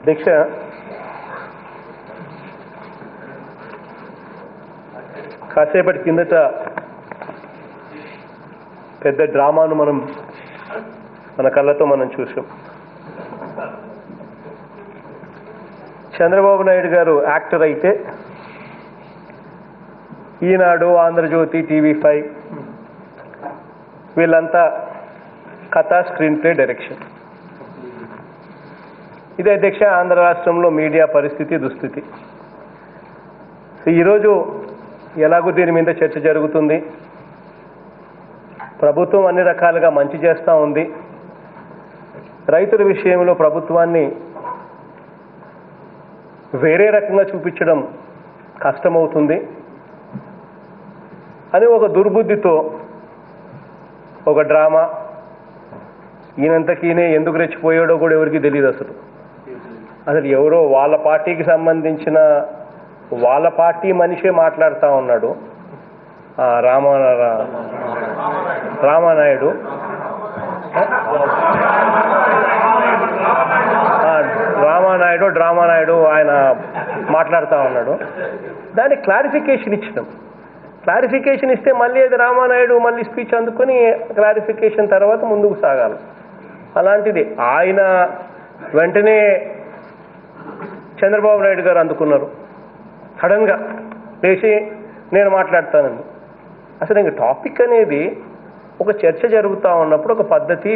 అధ్యక్ష, కాసేపటి కిందట పెద్ద డ్రామాను మన కళ్ళతో చూసాం. చంద్రబాబు నాయుడు గారు యాక్టర్ అయితే ఈనాడు, ఆంధ్రజ్యోతి, TV5 వీళ్ళంతా కథ, స్క్రీన్ ప్లే, డైరెక్షన్. ఇది అధ్యక్ష ఆంధ్ర రాష్ట్రంలో మీడియా పరిస్థితి, దుస్థితి. ఈరోజు ఎలాగో దీని మీద చర్చ జరుగుతుంది. ప్రభుత్వం అన్ని రకాలుగా మంచి చేస్తూ ఉంది. రైతుల విషయంలో ప్రభుత్వాన్ని వేరే రకంగా చూపించడం కష్టమవుతుంది అని ఒక దుర్బుద్ధితో ఒక డ్రామా, ఈయనంతకీనే ఎందుకు రెచ్చిపోయాడో కూడా ఎవరికి తెలియదు. అసలు ఎవరో వాళ్ళ పార్టీకి సంబంధించిన వాళ్ళ పార్టీ మనిషే మాట్లాడుతూ ఉన్నాడు. రామానాయుడు డ్రామానాయుడు ఆయన మాట్లాడుతూ ఉన్నాడు. దానికి క్లారిఫికేషన్ ఇచ్చినాం. క్లారిఫికేషన్ ఇస్తే మళ్ళీ అది రామానాయుడు మళ్ళీ స్పీచ్ అందుకొని క్లారిఫికేషన్ తర్వాత ముందుకు సాగాలి. అలాంటిది ఆయన వెంటనే చంద్రబాబు నాయుడు గారు అందుకున్నారు. సడన్గా లేచి నేను మాట్లాడతానండి. అసలు ఇంక టాపిక్ అనేది ఒక చర్చ జరుగుతూ ఉన్నప్పుడు ఒక పద్ధతి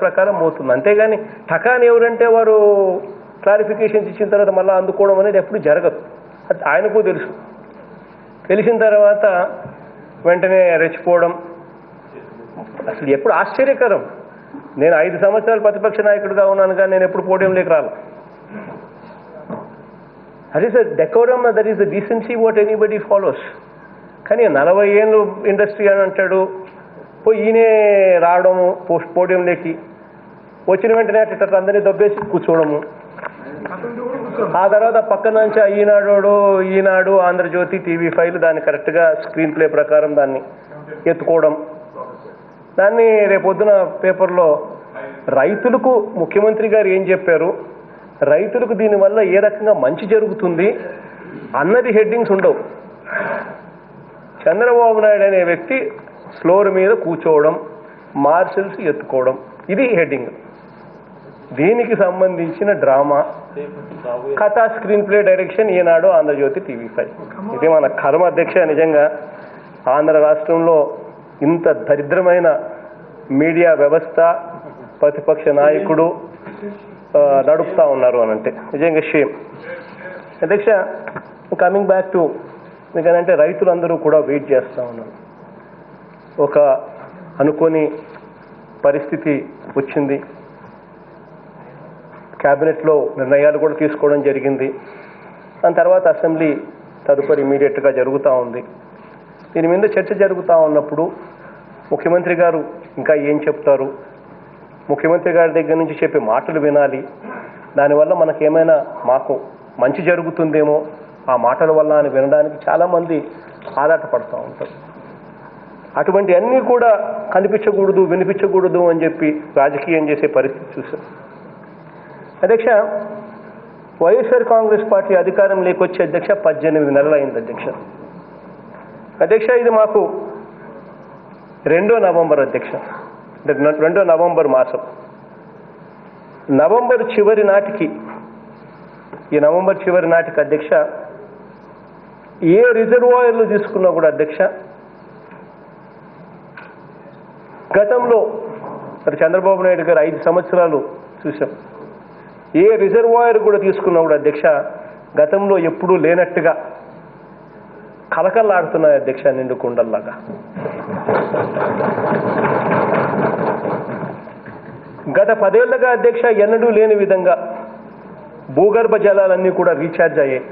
ప్రకారం పోతుంది. అంతేగాని టకాని ఎవరంటే వారు క్లారిఫికేషన్స్ ఇచ్చిన తర్వాత మళ్ళీ అందుకోవడం అనేది ఎప్పుడు జరగదు. అది ఆయనకు తెలుసు. తెలిసిన తర్వాత వెంటనే రెచ్చిపోవడం అసలు ఎప్పుడు ఆశ్చర్యకరం. నేను 5 సంవత్సరాలు ప్రతిపక్ష నాయకుడిగా ఉన్నాను, కానీ నేను ఎప్పుడు పోడియంలోకి రాను. That is the decorum, that is the decency what anybody follows. కానీ 40 ఏళ్ళు ఇండస్ట్రీ అని అంటాడు, పోయి ఈయనే రావడము పోడియంలోకి, వచ్చిన వెంటనే అట్లా అందరినీ దొబ్బేసి కూర్చోవడము. ఆ తర్వాత పక్కన నుంచి ఈనాడు, ఆంధ్రజ్యోతి, TV5 దాన్ని కరెక్ట్గా స్క్రీన్ ప్లే ప్రకారం దాన్ని ఎత్తుకోవడం. దాన్ని రేపొద్దున పేపర్లో రైతులకు ముఖ్యమంత్రి గారు ఏం చెప్పారు, రైతులకు దీనివల్ల ఏ రకంగా మంచి జరుగుతుంది అన్నది హెడ్డింగ్స్ ఉండవు. చంద్రబాబు నాయుడు అనే వ్యక్తి ఫ్లోర్ మీద కూర్చోవడం, మార్షల్స్ ఎత్తుకోవడం, ఇది హెడ్డింగ్. దీనికి సంబంధించిన డ్రామా, కథ, స్క్రీన్ ప్లే, డైరెక్షన్ ఈనాడు, ఆంధ్రజ్యోతి, TV5. ఇది మన కర్మ అధ్యక్ష. నిజంగా ఆంధ్ర రాష్ట్రంలో ఇంత దరిద్రమైన మీడియా వ్యవస్థ, ప్రతిపక్ష నాయకుడు నడుపుతా ఉన్నారు అని అంటే నిజంగా షేమ్. అధ్యక్ష, కమింగ్ బ్యాక్ టు ఎందుకంటే రైతులందరూ కూడా వెయిట్ చేస్తూ ఉన్నారు. ఒక అనుకోని పరిస్థితి వచ్చింది. క్యాబినెట్లో నిర్ణయాలు కూడా తీసుకోవడం జరిగింది. దాని తర్వాత అసెంబ్లీ తదుపరి ఇమీడియట్గా జరుగుతూ ఉంది. దీని మీద చర్చ జరుగుతూ ఉన్నప్పుడు ముఖ్యమంత్రి గారు ఇంకా ఏం చెప్తారు, ముఖ్యమంత్రి గారి దగ్గర నుంచి చెప్పే మాటలు వినాలి. దానివల్ల మాకు మంచి జరుగుతుందేమో ఆ మాటల వల్ల అని వినడానికి చాలామంది ఆరాటపడుతూ ఉంటారు. అటువంటి అన్నీ కూడా కనిపించకూడదు, వినిపించకూడదు అని చెప్పి రాజకీయం చేసే పరిస్థితి చూసాం. అధ్యక్ష, వైఎస్ఆర్ కాంగ్రెస్ పార్టీ అధికారం లేకొచ్చే అధ్యక్ష 18 నెలలు అయింది అధ్యక్ష. అధ్యక్ష, ఇది మాకు 2వ నవంబర్ అధ్యక్ష, 2వ నవంబర్ మాసం, నవంబర్ చివరి నాటికి అధ్యక్ష ఏ రిజర్వాయర్లు తీసుకున్నా కూడా అధ్యక్ష గతంలో చంద్రబాబు నాయుడు గారు 5 సంవత్సరాలు చూసాం. ఏ రిజర్వాయర్ కూడా తీసుకున్నా కూడా అధ్యక్ష గతంలో ఎప్పుడూ లేనట్టుగా కలకల్లాడుతున్నాయి అధ్యక్ష, నిండు కుండల్లాగా. గత 10 ఏళ్లుగా అధ్యక్ష ఎన్నడూ లేని విధంగా భూగర్భ జలాలన్నీ కూడా రీఛార్జ్ అయ్యాయి.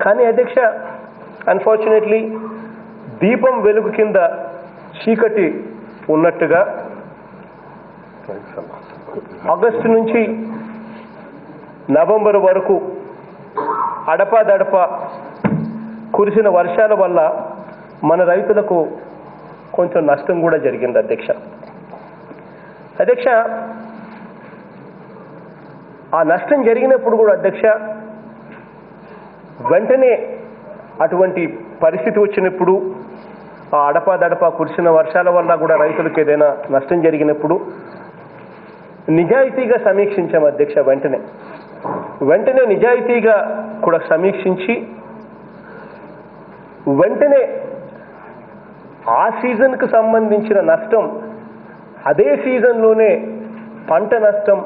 కానీ అధ్యక్ష, అన్ఫార్చునేట్లీ దీపం వెలుగు కింద చీకటి ఉన్నట్టుగా ఆగస్టు నుంచి నవంబర్ వరకు అడపాదడపా కురిసిన వర్షాల వల్ల మన రైతులకు కొంచెం నష్టం కూడా జరిగింది అధ్యక్ష. ఆ నష్టం జరిగినప్పుడు కూడా అధ్యక్ష వెంటనే అటువంటి పరిస్థితి వచ్చినప్పుడు ఆ అడపాదడపా కురిసిన వర్షాల వల్ల కూడా రైతులకు ఏదైనా నష్టం జరిగినప్పుడు నిజాయితీగా సమీక్షించాం అధ్యక్ష. వెంటనే నిజాయితీగా కూడా సమీక్షించి వెంటనే ఆ సీజన్కు సంబంధించిన నష్టం అదే సీజన్లోనే పంట నష్టం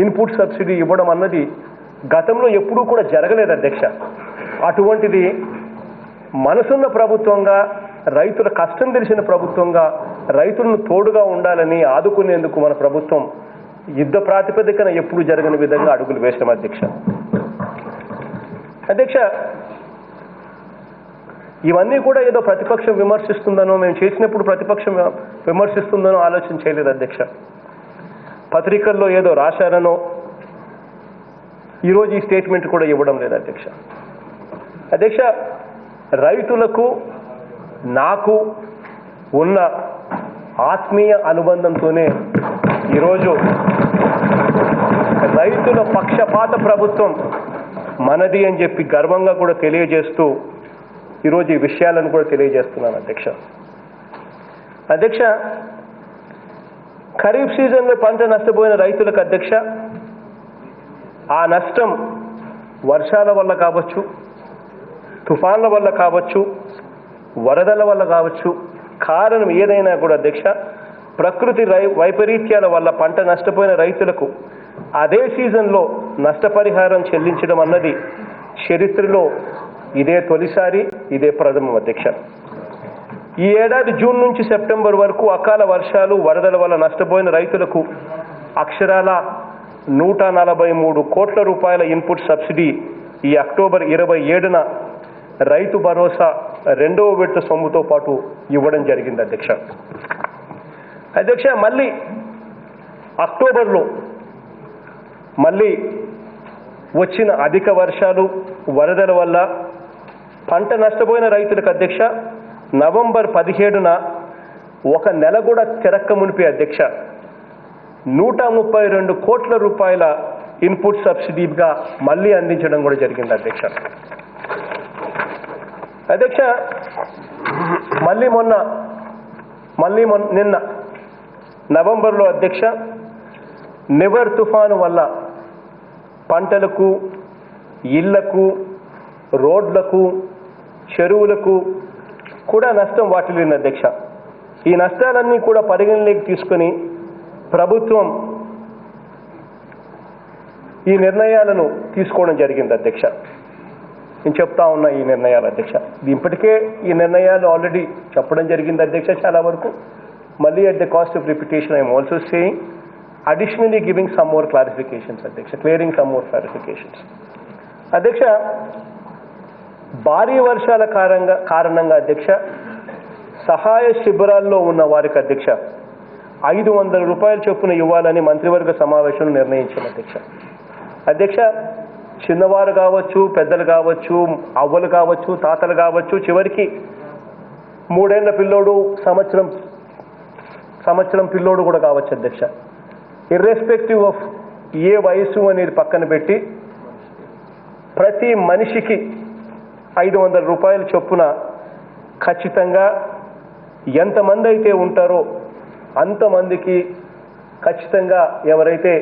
ఇన్పుట్ సబ్సిడీ ఇవ్వడం అన్నది గతంలో ఎప్పుడూ కూడా జరగలేదు అధ్యక్ష. అటువంటిది మనసున్న ప్రభుత్వంగా, రైతుల కష్టం తెలిసిన ప్రభుత్వంగా, రైతులను తోడుగా ఉండాలని ఆదుకునేందుకు మన ప్రభుత్వం యుద్ధ ప్రాతిపదికన ఎప్పుడు జరగని విధంగా అడుగులు వేశాం అధ్యక్ష. ఇవన్నీ కూడా ఏదో ప్రతిపక్షం విమర్శిస్తుందనో, మేము చేసినప్పుడు ప్రతిపక్షం విమర్శిస్తుందనో ఆలోచన చేయలేదు అధ్యక్ష. పత్రికల్లో ఏదో రాశారనో ఈరోజు ఈ స్టేట్మెంట్ కూడా ఇవ్వడం లేదు అధ్యక్ష. రైతులకు నాకు ఉన్న ఆత్మీయ అనుబంధంతోనే ఈరోజు రైతుల పక్షపాత ప్రభుత్వం మనది అని చెప్పి గర్వంగా కూడా తెలియజేస్తూ ఈరోజు ఈ విషయాలను కూడా తెలియజేస్తున్నాను అధ్యక్ష. ఖరీఫ్ సీజన్లో పంట నష్టపోయిన రైతులకు అధ్యక్ష, ఆ నష్టం వర్షాల వల్ల కావచ్చు, తుఫాన్ల వల్ల కావచ్చు, వరదల వల్ల కావచ్చు, కారణం ఏదైనా కూడా అధ్యక్ష, ప్రకృతి వైపరీత్యాల వల్ల పంట నష్టపోయిన రైతులకు అదే సీజన్లో నష్టపరిహారం చెల్లించడం అన్నది చరిత్రలో ఇదే తొలిసారి, ఇదే ప్రథమం అధ్యక్ష. ఈ ఏడాది జూన్ నుంచి సెప్టెంబర్ వరకు అకాల వర్షాలు, వరదల వల్ల నష్టపోయిన రైతులకు అక్షరాల 143 కోట్ల రూపాయల ఇన్పుట్ సబ్సిడీ ఈ అక్టోబర్ 27న రైతు భరోసా 2వ విడత సొమ్ముతో పాటు ఇవ్వడం జరిగింది అధ్యక్ష. మళ్ళీ అక్టోబర్లో మళ్ళీ వచ్చిన అధిక వర్షాలు, వరదల వల్ల పంట నష్టపోయిన రైతులకు అధ్యక్ష నవంబర్ 17న ఒక నెల కూడా తిరక్క మునిపే అధ్యక్ష 132 కోట్ల రూపాయల ఇన్పుట్ సబ్సిడీగా మళ్ళీ అందించడం కూడా జరిగింది అధ్యక్ష. నిన్న నవంబర్లో అధ్యక్ష నివర్ తుఫాను వల్ల పంటలకు, ఇళ్లకు, రోడ్లకు, చెరువులకు కూడా నష్టం వాటిల్లింది అధ్యక్ష. ఈ నష్టాలన్నీ కూడా పరిగణలోకి తీసుకొని ప్రభుత్వం ఈ నిర్ణయాలను తీసుకోవడం జరిగింది అధ్యక్ష. నేను చెప్తా ఉన్నా ఈ నిర్ణయాలు అధ్యక్ష. ఇప్పటికే ఈ నిర్ణయాలు ఆల్రెడీ చెప్పడం జరిగింది అధ్యక్ష చాలా వరకు. మళ్ళీ at the cost of repetition I'm also saying additionally giving some more clarifications అధ్యక్ష, క్లియరింగ్ సమ్ మోర్ క్లారిఫికేషన్స్ అధ్యక్ష. భారీ వర్షాల కారణంగా అధ్యక్ష సహాయ శిబిరాల్లో ఉన్న వారికి అధ్యక్ష 500 రూపాయల చొప్పున ఇవ్వాలని మంత్రివర్గ సమావేశంలో నిర్ణయించాం అధ్యక్ష. చిన్నవారు కావచ్చు, పెద్దలు కావచ్చు, అవ్వలు కావచ్చు, తాతలు కావచ్చు, చివరికి 3 ఏళ్ల పిల్లోడు, సంవత్సరం పిల్లోడు కూడా కావచ్చు అధ్యక్ష. ఇర్రెస్పెక్టివ్ ఆఫ్ ఏ వయసు అనేది పక్కన పెట్టి ప్రతి మనిషికి 500 రూపాయల చొప్పున ఖచ్చితంగా ఎంతమంది అయితే ఉంటారో అంతమందికి ఖచ్చితంగా ఎవరైతే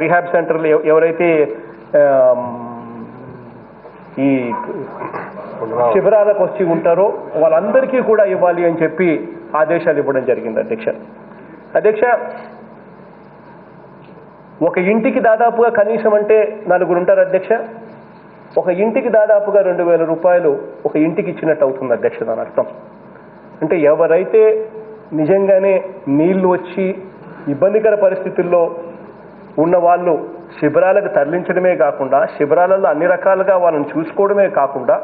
రీహాబ్ సెంటర్లు ఎవరైతే ఈ శిబిరాలకు వచ్చి ఉంటారో వాళ్ళందరికీ కూడా ఇవ్వాలి అని చెప్పి ఆదేశాలు ఇవ్వడం జరిగింది అధ్యక్ష. ఒక ఇంటికి దాదాపుగా కనీసం అంటే 4 ఉంటారు అధ్యక్ష. ఒక ఇంటికి దాదాపుగా 2000 రూపాయలు ఒక ఇంటికి ఇచ్చినట్టు అవుతుంది అధ్యక్ష. దాని అర్థం అంటే ఎవరైతే నిజంగానే నీళ్లు వచ్చి ఇబ్బందికర పరిస్థితుల్లో ఉన్న వాళ్ళు శిబిరాలకు తరలించడమే కాకుండా, శిబిరాలలో అన్ని రకాలుగా వాళ్ళని చూసుకోవడమే కాకుండా,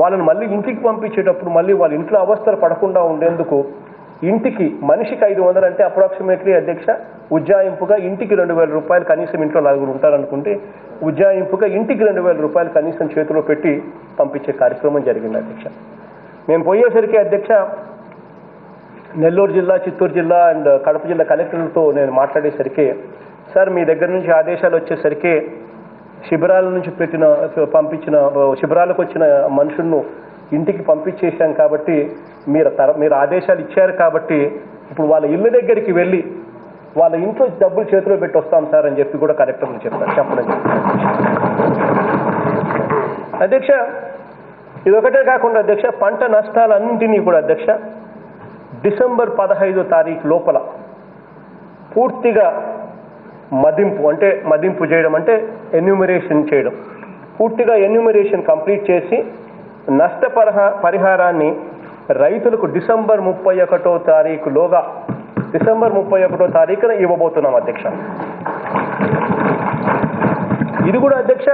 వాళ్ళని మళ్ళీ ఇంటికి పంపించేటప్పుడు మళ్ళీ వాళ్ళ ఇంట్లో అవస్థలు పడకుండా ఉండేందుకు ఇంటికి మనిషికి 500 అంటే అప్రాక్సిమేట్లీ అధ్యక్ష ఉజ్జాయింపుగా ఇంటికి 2000 రూపాయలు కనీసం, ఇంట్లో 4 ఉంటారనుకుంటే ఉజ్జాయింపుగా ఇంటికి 2000 రూపాయలు కనీసం చేతిలో పెట్టి పంపించే కార్యక్రమం జరిగింది అధ్యక్ష. మేము పోయేసరికి అధ్యక్ష నెల్లూరు జిల్లా, చిత్తూరు జిల్లా అండ్ కడప జిల్లా కలెక్టర్లతో నేను మాట్లాడేసరికి సార్ మీ దగ్గర నుంచి ఆదేశాలు వచ్చేసరికి శిబిరాల నుంచి పంపించిన శిబిరాలకు వచ్చిన మనుషులను ఇంటికి పంపించేశాం కాబట్టి మీరు ఆదేశాలు ఇచ్చారు కాబట్టి ఇప్పుడు వాళ్ళ ఇల్లు దగ్గరికి వెళ్ళి వాళ్ళ ఇంట్లో డబ్బులు చేతిలో పెట్టి వస్తాం సార్ అని చెప్పి కూడా కలెక్టర్లు చెప్పడం అధ్యక్ష. ఇదొకటే కాకుండా అధ్యక్ష, పంట నష్టాలన్నింటినీ కూడా అధ్యక్ష డిసెంబర్ 15వ తారీఖు లోపల పూర్తిగా మదింపు చేయడం అంటే ఎన్యూమరేషన్ చేయడం, పూర్తిగా ఎన్యూమరేషన్ కంప్లీట్ చేసి పరిహారాన్ని రైతులకు డిసెంబర్ 31వ తారీఖులోగా డిసెంబర్ 31వ తారీఖున ఇవ్వబోతున్నాం అధ్యక్ష. ఇది కూడా అధ్యక్ష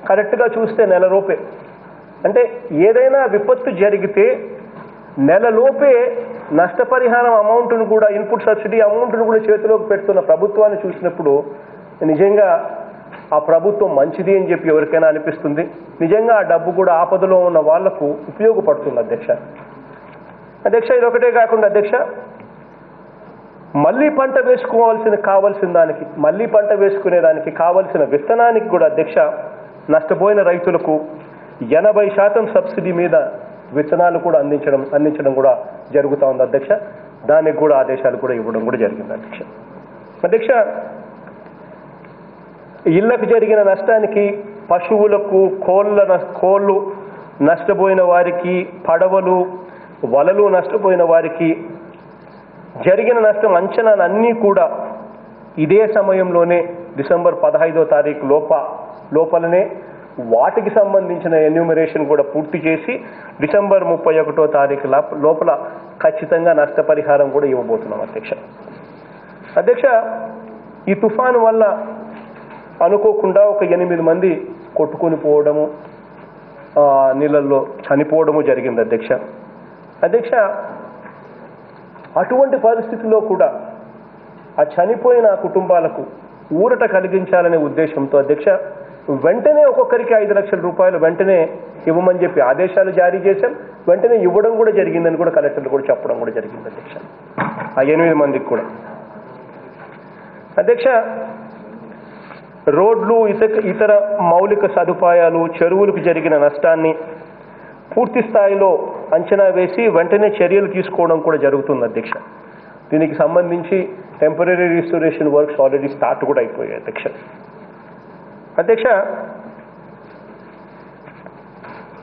కరెక్ట్గా చూస్తే నెలలోపే, అంటే ఏదైనా విపత్తు జరిగితే నెలలోపే నష్టపరిహారం అమౌంట్ను కూడా ఇన్పుట్ సబ్సిడీ అమౌంట్ను కూడా చేతిలోకి పెడుతున్న ప్రభుత్వాన్ని చూసినప్పుడు నిజంగా ఆ ప్రభుత్వం మంచిది అని చెప్పి ఎవరికైనా అనిపిస్తుంది. నిజంగా ఆ డబ్బు కూడా ఆపదలో ఉన్న వాళ్లకు ఉపయోగపడుతుంది అధ్యక్ష. ఇదొకటే కాకుండా అధ్యక్ష, మళ్ళీ పంట వేసుకునే దానికి కావలసిన విత్తనానికి కూడా అధ్యక్ష నష్టపోయిన రైతులకు 80% సబ్సిడీ మీద విత్తనాలు కూడా అందించడం కూడా జరుగుతూ ఉంది అధ్యక్ష. దానికి కూడా ఆదేశాలు కూడా ఇవ్వడం కూడా జరిగింది అధ్యక్ష. ఇళ్లకు జరిగిన నష్టానికి, పశువులకు, కోళ్ళు నష్టపోయిన వారికి, పడవలు వలలు నష్టపోయిన వారికి జరిగిన నష్టం అంచనాలన్నీ కూడా ఇదే సమయంలోనే డిసెంబర్ 15వ తారీఖు లోపలనే వాటికి సంబంధించిన ఎన్యూమరేషన్ కూడా పూర్తి చేసి డిసెంబర్ 31వ తారీఖు లోపల ఖచ్చితంగా నష్టపరిహారం కూడా ఇవ్వబోతున్నాం అధ్యక్ష. ఈ తుఫాను వల్ల అనుకోకుండా ఒక 8 మంది కొట్టుకొని పోవడము, నీళ్ళల్లో చనిపోవడము జరిగింది అధ్యక్ష. అటువంటి పరిస్థితుల్లో కూడా ఆ చనిపోయిన కుటుంబాలకు ఊరట కలిగించాలనే ఉద్దేశంతో అధ్యక్ష వెంటనే ఒక్కొక్కరికి 5 లక్షల రూపాయలు వెంటనే ఇవ్వమని చెప్పి ఆదేశాలు జారీ చేశాం. వెంటనే ఇవ్వడం కూడా జరిగిందని కూడా కలెక్టర్లు కూడా చెప్పడం కూడా జరిగింది అధ్యక్ష. ఆ 8 మందికి కూడా అధ్యక్ష. రోడ్లు, ఇతర మౌలిక సదుపాయాలు, చెరువులకు జరిగిన నష్టాన్ని పూర్తి స్థాయిలో అంచనా వేసి వెంటనే చర్యలు తీసుకోవడం కూడా జరుగుతుంది అధ్యక్ష. దీనికి సంబంధించి temporary restoration works already start కూడా అయిపోయాయి అధ్యక్ష.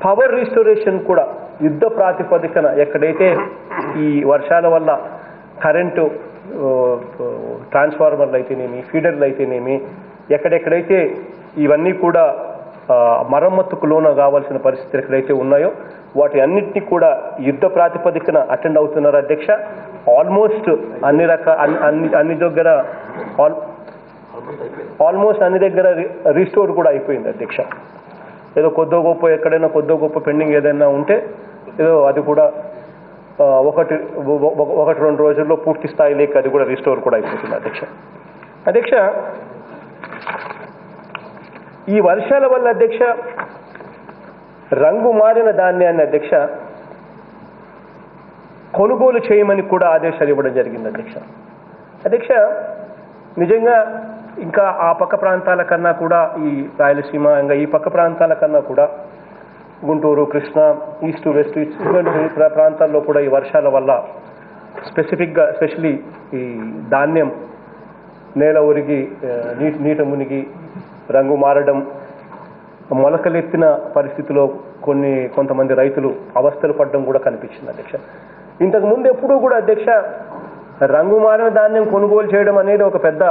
పవర్ రిస్టోరేషన్ కూడా యుద్ధ ప్రాతిపదికన ఎక్కడైతే ఈ వర్షాల వల్ల కరెంటు ట్రాన్స్ఫార్మర్లు అయితేనేమి, ఫీడర్లు అయితేనేమి, ఎక్కడెక్కడైతే ఇవన్నీ కూడా మరమ్మతుకు లోన కావాల్సిన పరిస్థితులు ఎక్కడైతే ఉన్నాయో వాటి అన్నింటినీ కూడా యుద్ధ ప్రాతిపదికన అటెండ్ అవుతున్నారు అధ్యక్ష. ఆల్మోస్ట్ అన్ని దగ్గర రీస్టోర్ కూడా అయిపోయింది అధ్యక్ష. ఏదో కొద్దో గొప్ప ఎక్కడైనా పెండింగ్ ఏదైనా ఉంటే ఏదో అది కూడా 1-2 రోజుల్లో పూర్తి స్థాయిలోకి అది కూడా రీస్టోర్ కూడా అయిపోతుంది అధ్యక్ష. ఈ వర్షాల వల్ల అధ్యక్ష రంగు మారిన ధాన్యాన్ని అధ్యక్ష కొనుగోలు చేయమని కూడా ఆదేశాలు ఇవ్వడం జరిగింది అధ్యక్ష. నిజంగా ఇంకా ఆ పక్క ప్రాంతాల కన్నా కూడా ఈ రాయలసీమ ఇంకా ఈ పక్క ప్రాంతాల కన్నా కూడా గుంటూరు, కృష్ణా, ఈస్ట్ వెస్ట్ ప్రాంతాల్లో కూడా ఈ వర్షాల వల్ల ఎస్పెషలీ ఈ ధాన్యం నేల ఒరిగి నీట మునిగి రంగు మారడం, మొలకలెత్తిన పరిస్థితిలో కొంతమంది రైతులు అవస్థలు పడడం కూడా కనిపించింది అధ్యక్ష. ఇంతకు ముందు ఎప్పుడూ కూడా అధ్యక్ష రంగు మారిన ధాన్యం కొనుగోలు చేయడం అనేది ఒక పెద్ద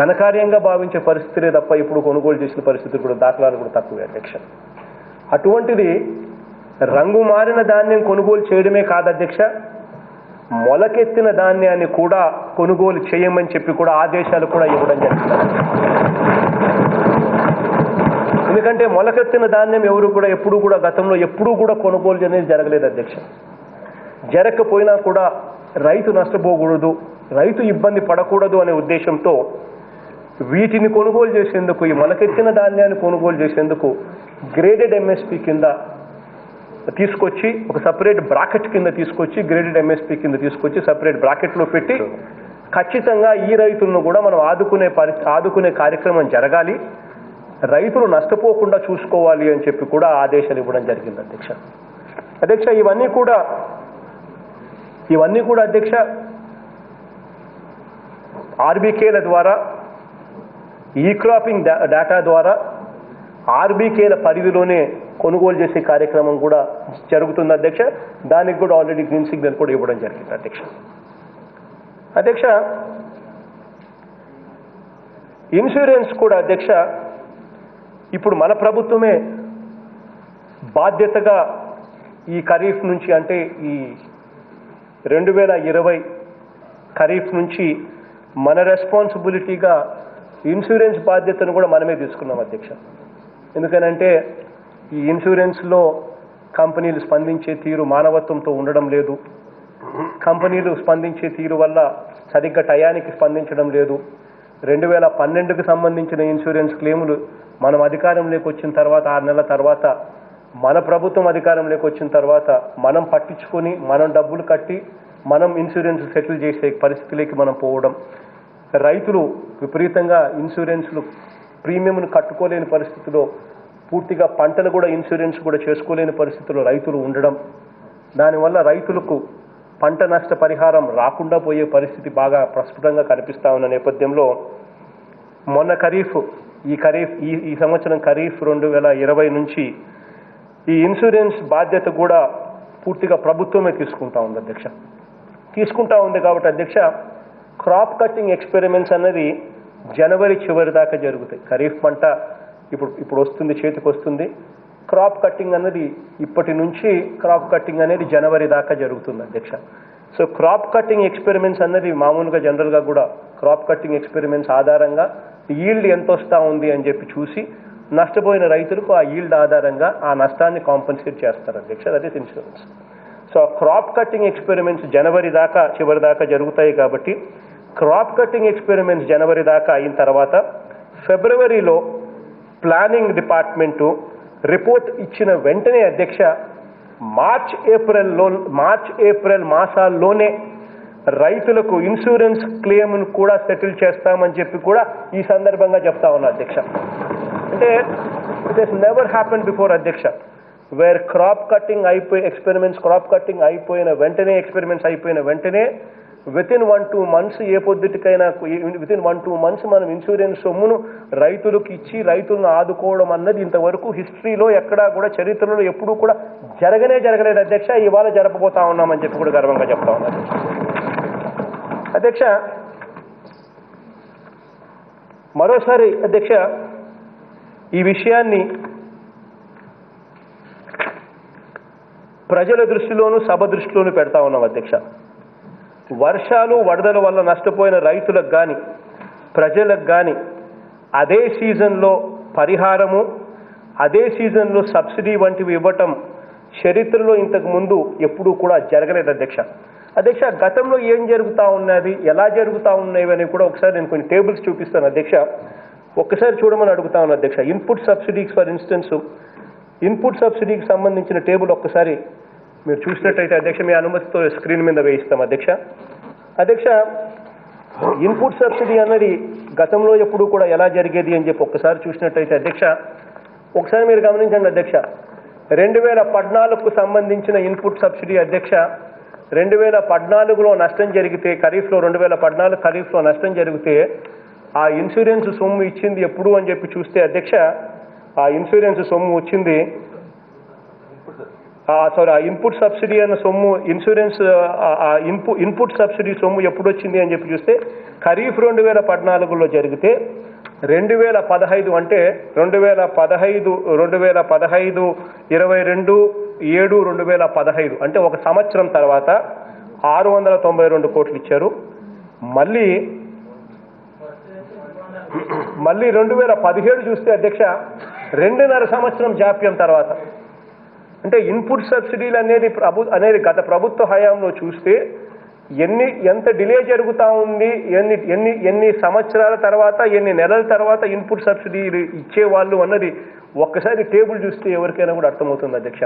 ఘనకార్యంగా భావించే పరిస్థితులే తప్ప ఇప్పుడు కొనుగోలు చేసిన పరిస్థితులు కూడా దాఖలాలు కూడా తక్కువే అధ్యక్ష. అటువంటిది రంగు మారిన ధాన్యం కొనుగోలు చేయడమే కాదు అధ్యక్ష, మొలకెత్తిన ధాన్యాన్ని కూడా కొనుగోలు చేయమని చెప్పి కూడా ఆదేశాలు కూడా ఇవ్వడం జరిగింది. ఎందుకంటే మొలకెత్తిన ధాన్యం ఎవరు కూడా గతంలో ఎప్పుడూ కూడా కొనుగోలు అనేది జరగలేదు అధ్యక్ష. జరగకపోయినా కూడా రైతు నష్టపోకూడదు, రైతు ఇబ్బంది పడకూడదు అనే ఉద్దేశంతో వీటిని కొనుగోలు చేసేందుకు, ఈ మొలకెత్తిన ధాన్యాన్ని కొనుగోలు చేసేందుకు గ్రేడెడ్ ఎంఎస్పీ కింద తీసుకొచ్చి ఒక సపరేట్ బ్రాకెట్ కింద తీసుకొచ్చి గ్రేడెడ్ ఎంఎస్పీ కింద తీసుకొచ్చి సపరేట్ బ్రాకెట్లో పెట్టి ఖచ్చితంగా ఈ రైతులను కూడా మనం ఆదుకునే కార్యక్రమం జరగాలి, రైతులు నష్టపోకుండా చూసుకోవాలి అని చెప్పి కూడా ఆదేశాలు ఇవ్వడం జరిగింది అధ్యక్ష. అధ్యక్ష ఇవన్నీ కూడా అధ్యక్ష ఆర్బీకేల ద్వారా, ఈ క్రాపింగ్ డేటా ద్వారా ఆర్బీకేల పరిధిలోనే కొనుగోలు చేసే కార్యక్రమం కూడా జరుగుతుంది అధ్యక్ష. దానికి కూడా ఆల్రెడీ గ్రీన్ సిగ్నల్ కూడా ఇవ్వడం జరిగింది అధ్యక్ష. అధ్యక్ష ఇన్సూరెన్స్ కూడా అధ్యక్ష ఇప్పుడు మన ప్రభుత్వమే బాధ్యతగా ఈ ఖరీఫ్ నుంచి, అంటే ఈ 2020 ఖరీఫ్ నుంచి మన రెస్పాన్సిబిలిటీగా ఇన్సూరెన్స్ బాధ్యతను కూడా మనమే తీసుకున్నాం అధ్యక్ష. ఎందుకనంటే ఈ ఇన్సూరెన్స్లో కంపెనీలు స్పందించే తీరు మానవత్వంతో ఉండడం లేదు, కంపెనీలు స్పందించే తీరు వల్ల సరిగ్గా టయానికి స్పందించడం లేదు. 2012కు సంబంధించిన ఇన్సూరెన్స్ క్లెయిములు మనం అధికారంలోకి వచ్చిన తర్వాత 6 నెలల తర్వాత, మన ప్రభుత్వం అధికారంలోకి వచ్చిన తర్వాత మనం పట్టించుకొని మనం డబ్బులు కట్టి మనం ఇన్సూరెన్స్ సెటిల్ చేసే పరిస్థితిలోకి మనం పోవడం, రైతులు విపరీతంగా ఇన్సూరెన్స్లు ప్రీమియంను కట్టుకోలేని పరిస్థితిలో, పూర్తిగా పంటలు కూడా ఇన్సూరెన్స్ కూడా చేసుకోలేని పరిస్థితిలో రైతులు ఉండడం, దానివల్ల రైతులకు పంట నష్ట పరిహారం రాకుండా పోయే పరిస్థితి బాగా ప్రస్ఫుటంగా కనిపిస్తా ఉన్న నేపథ్యంలో మొన్న ఈ సంవత్సరం ఖరీఫ్ 2020 నుంచి ఈ ఇన్సూరెన్స్ బాధ్యత కూడా పూర్తిగా ప్రభుత్వమే తీసుకుంటా ఉంది అధ్యక్ష. తీసుకుంటా ఉంది కాబట్టి అధ్యక్ష క్రాప్ కట్టింగ్ ఎక్స్పెరిమెంట్స్ అన్నది జనవరి చివరి దాకా జరుగుతాయి. ఖరీఫ్ పంట ఇప్పుడు వస్తుంది, చేతికి వస్తుంది. క్రాప్ కట్టింగ్ అన్నది ఇప్పటి నుంచి క్రాప్ కట్టింగ్ అనేది జనవరి దాకా జరుగుతుంది అధ్యక్ష. సో క్రాప్ కట్టింగ్ ఎక్స్పెరిమెంట్స్ అన్నది మామూలుగా జనరల్గా కూడా క్రాప్ కట్టింగ్ ఎక్స్పెరిమెంట్స్ ఆధారంగా ఈల్డ్ ఎంత వస్తూ ఉంది అని చెప్పి చూసి నష్టపోయిన రైతులకు ఆ ఈల్డ్ ఆధారంగా ఆ నష్టాన్ని కాంపెన్సేట్ చేస్తారు అధ్యక్ష. That is insurance. So crop cutting experiments జనవరి దాకా చివరి దాకా జరుగుతాయి కాబట్టి క్రాప్ కట్టింగ్ ఎక్స్పెరిమెంట్స్ జనవరి దాకా అయిన తర్వాత ఫిబ్రవరిలో ప్లానింగ్ డిపార్ట్మెంటు రిపోర్ట్ ఇచ్చిన వెంటనే అధ్యక్ష మార్చ్ ఏప్రిల్ మాసాల్లోనే రైతులకు ఇన్సూరెన్స్ క్లెయిమ్ను కూడా సెటిల్ చేస్తామని చెప్పి కూడా ఈ సందర్భంగా చెప్తా ఉన్నా అధ్యక్ష. అంటే it has never happen before అధ్యక్ష, వేర్ క్రాప్ కట్టింగ్ అయిపోయిన వెంటనే వితిన్ 1-2 మంత్స్ ఏ పొద్దుటికైనా వితిన్ 1-2 మంత్స్ మనం ఇన్సూరెన్స్ సొమ్మును రైతులకు ఇచ్చి రైతులను ఆదుకోవడం అన్నది ఇంతవరకు హిస్టరీలో ఎక్కడా కూడా చరిత్రలో ఎప్పుడూ కూడా జరగలేదు అధ్యక్ష. ఇవాళ జరపబోతా ఉన్నామని చెప్పి కూడా గర్వంగా చెప్తా ఉన్నాను అధ్యక్ష. మరోసారి అధ్యక్ష ఈ విషయాన్ని ప్రజల దృష్టిలోనూ సభ దృష్టిలోనూ పెడతా ఉన్నాం అధ్యక్ష. వర్షాలు వరదల వల్ల నష్టపోయిన రైతులకు కానీ ప్రజలకు కానీ అదే సీజన్లో పరిహారము, అదే సీజన్లో సబ్సిడీ వంటివి ఇవ్వటం చరిత్రలో ఇంతకు ముందు ఎప్పుడూ కూడా జరగలేదు అధ్యక్ష. గతంలో ఏం జరుగుతూ ఉన్నది, ఎలా జరుగుతూ ఉన్నాయి అని కూడా ఒకసారి నేను కొన్ని టేబుల్స్ చూపిస్తాను అధ్యక్ష. ఒక్కసారి చూడమని అడుగుతా ఉన్నాను అధ్యక్ష. Input subsidies for instance, input సబ్సిడీకి సంబంధించిన టేబుల్ ఒక్కసారి మీరు చూసినట్టయితే అధ్యక్ష మీ అనుమతితో స్క్రీన్ మీద వేయిస్తాం అధ్యక్ష. ఇన్పుట్ సబ్సిడీ అన్నది గతంలో ఎప్పుడు కూడా ఎలా జరిగేది అని చెప్పి ఒక్కసారి చూసినట్టయితే అధ్యక్ష ఒకసారి మీరు గమనించండి అధ్యక్ష. 2014కు సంబంధించిన ఇన్పుట్ సబ్సిడీ అధ్యక్ష 2014లో నష్టం జరిగితే, ఖరీఫ్లో 2014 ఖరీఫ్లో నష్టం జరిగితే ఆ ఇన్సూరెన్స్ సొమ్ము ఇచ్చింది ఎప్పుడు అని చెప్పి చూస్తే అధ్యక్ష ఆ ఇన్సూరెన్స్ సొమ్ము వచ్చింది ఆ ఇన్పుట్ సబ్సిడీ అన్న సొమ్ము ఇన్పుట్ సబ్సిడీ సొమ్ము ఎప్పుడు వచ్చింది అని చెప్పి చూస్తే ఖరీఫ్ 2014లో జరిగితే 2015 అంటే 2015 22/7/2015 అంటే ఒక సంవత్సరం తర్వాత 692 కోట్లు ఇచ్చారు. మళ్ళీ 2017 చూస్తే అధ్యక్ష 2.5 సంవత్సరం జాప్యం తర్వాత, అంటే ఇన్పుట్ సబ్సిడీలు అనేది గత ప్రభుత్వ హయాంలో చూస్తే ఎంత డిలే జరుగుతూ ఉంది, ఎన్ని సంవత్సరాల తర్వాత ఎన్ని నెలల తర్వాత ఇన్పుట్ సబ్సిడీలు ఇచ్చేవాళ్ళు అన్నది ఒక్కసారి టేబుల్ చూస్తే ఎవరికైనా కూడా అర్థమవుతుంది అధ్యక్ష.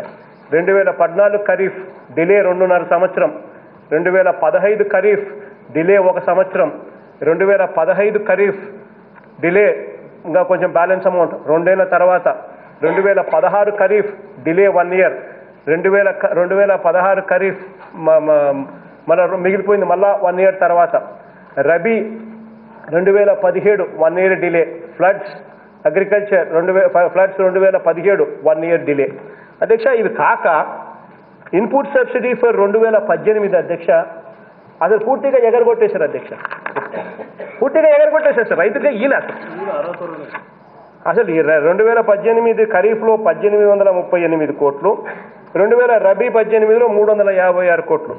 2014 ఖరీఫ్ డిలే 2.5 సంవత్సరం, 2015 ఖరీఫ్ డిలే 1 సంవత్సరం, 2015 ఖరీఫ్ డిలే ఇంకా కొంచెం బ్యాలెన్స్ అమౌంట్ 2 ఏళ్ల తర్వాత, 2016 ఖరీఫ్ డిలే 1 ఇయర్, 2016 ఖరీఫ్ మళ్ళీ మిగిలిపోయింది మళ్ళా 1 ఇయర్ తర్వాత, rabi 2017 1 year delay, floods agriculture floods 2017 1 year delay. అధ్యక్ష ఇవి కాక ఇన్పుట్ సబ్సిడీ ఫర్ 2018 అధ్యక్ష అసలు పూర్తిగా ఎగరగొట్టేశారు అధ్యక్ష, పూర్తిగా ఎగరగొట్టేశారు సార్. రైతులే ఈయన అసలు 2018 ఖరీఫ్లో 1838 కోట్లు, 2000 రబీ 18లో 356 కోట్లు,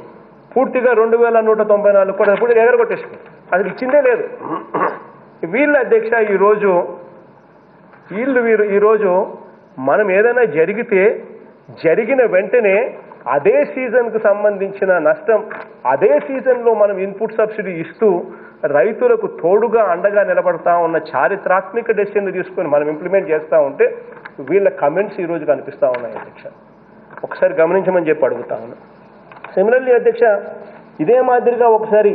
పూర్తిగా 2194 కోట్లు పూర్తిగా ఎగరగొట్టేశారు. అసలు ఇచ్చిందే లేదు. వీళ్ళు అధ్యక్ష ఈరోజు మనం ఏదైనా జరిగిన వెంటనే అదే సీజన్కు సంబంధించిన నష్టం అదే సీజన్లో మనం ఇన్పుట్ సబ్సిడీ ఇస్తూ రైతులకు తోడుగా అండగా నిలబడతా ఉన్న చారిత్రాత్మక డెసిషన్లు తీసుకొని మనం ఇంప్లిమెంట్ చేస్తూ ఉంటే వీళ్ళ కమెంట్స్ ఈరోజు కనిపిస్తూ ఉన్నాయి అధ్యక్ష. ఒకసారి గమనించమని చెప్పి అడుగుతా ఉన్నా. సిమిలర్లీ అధ్యక్ష ఇదే మాదిరిగా ఒకసారి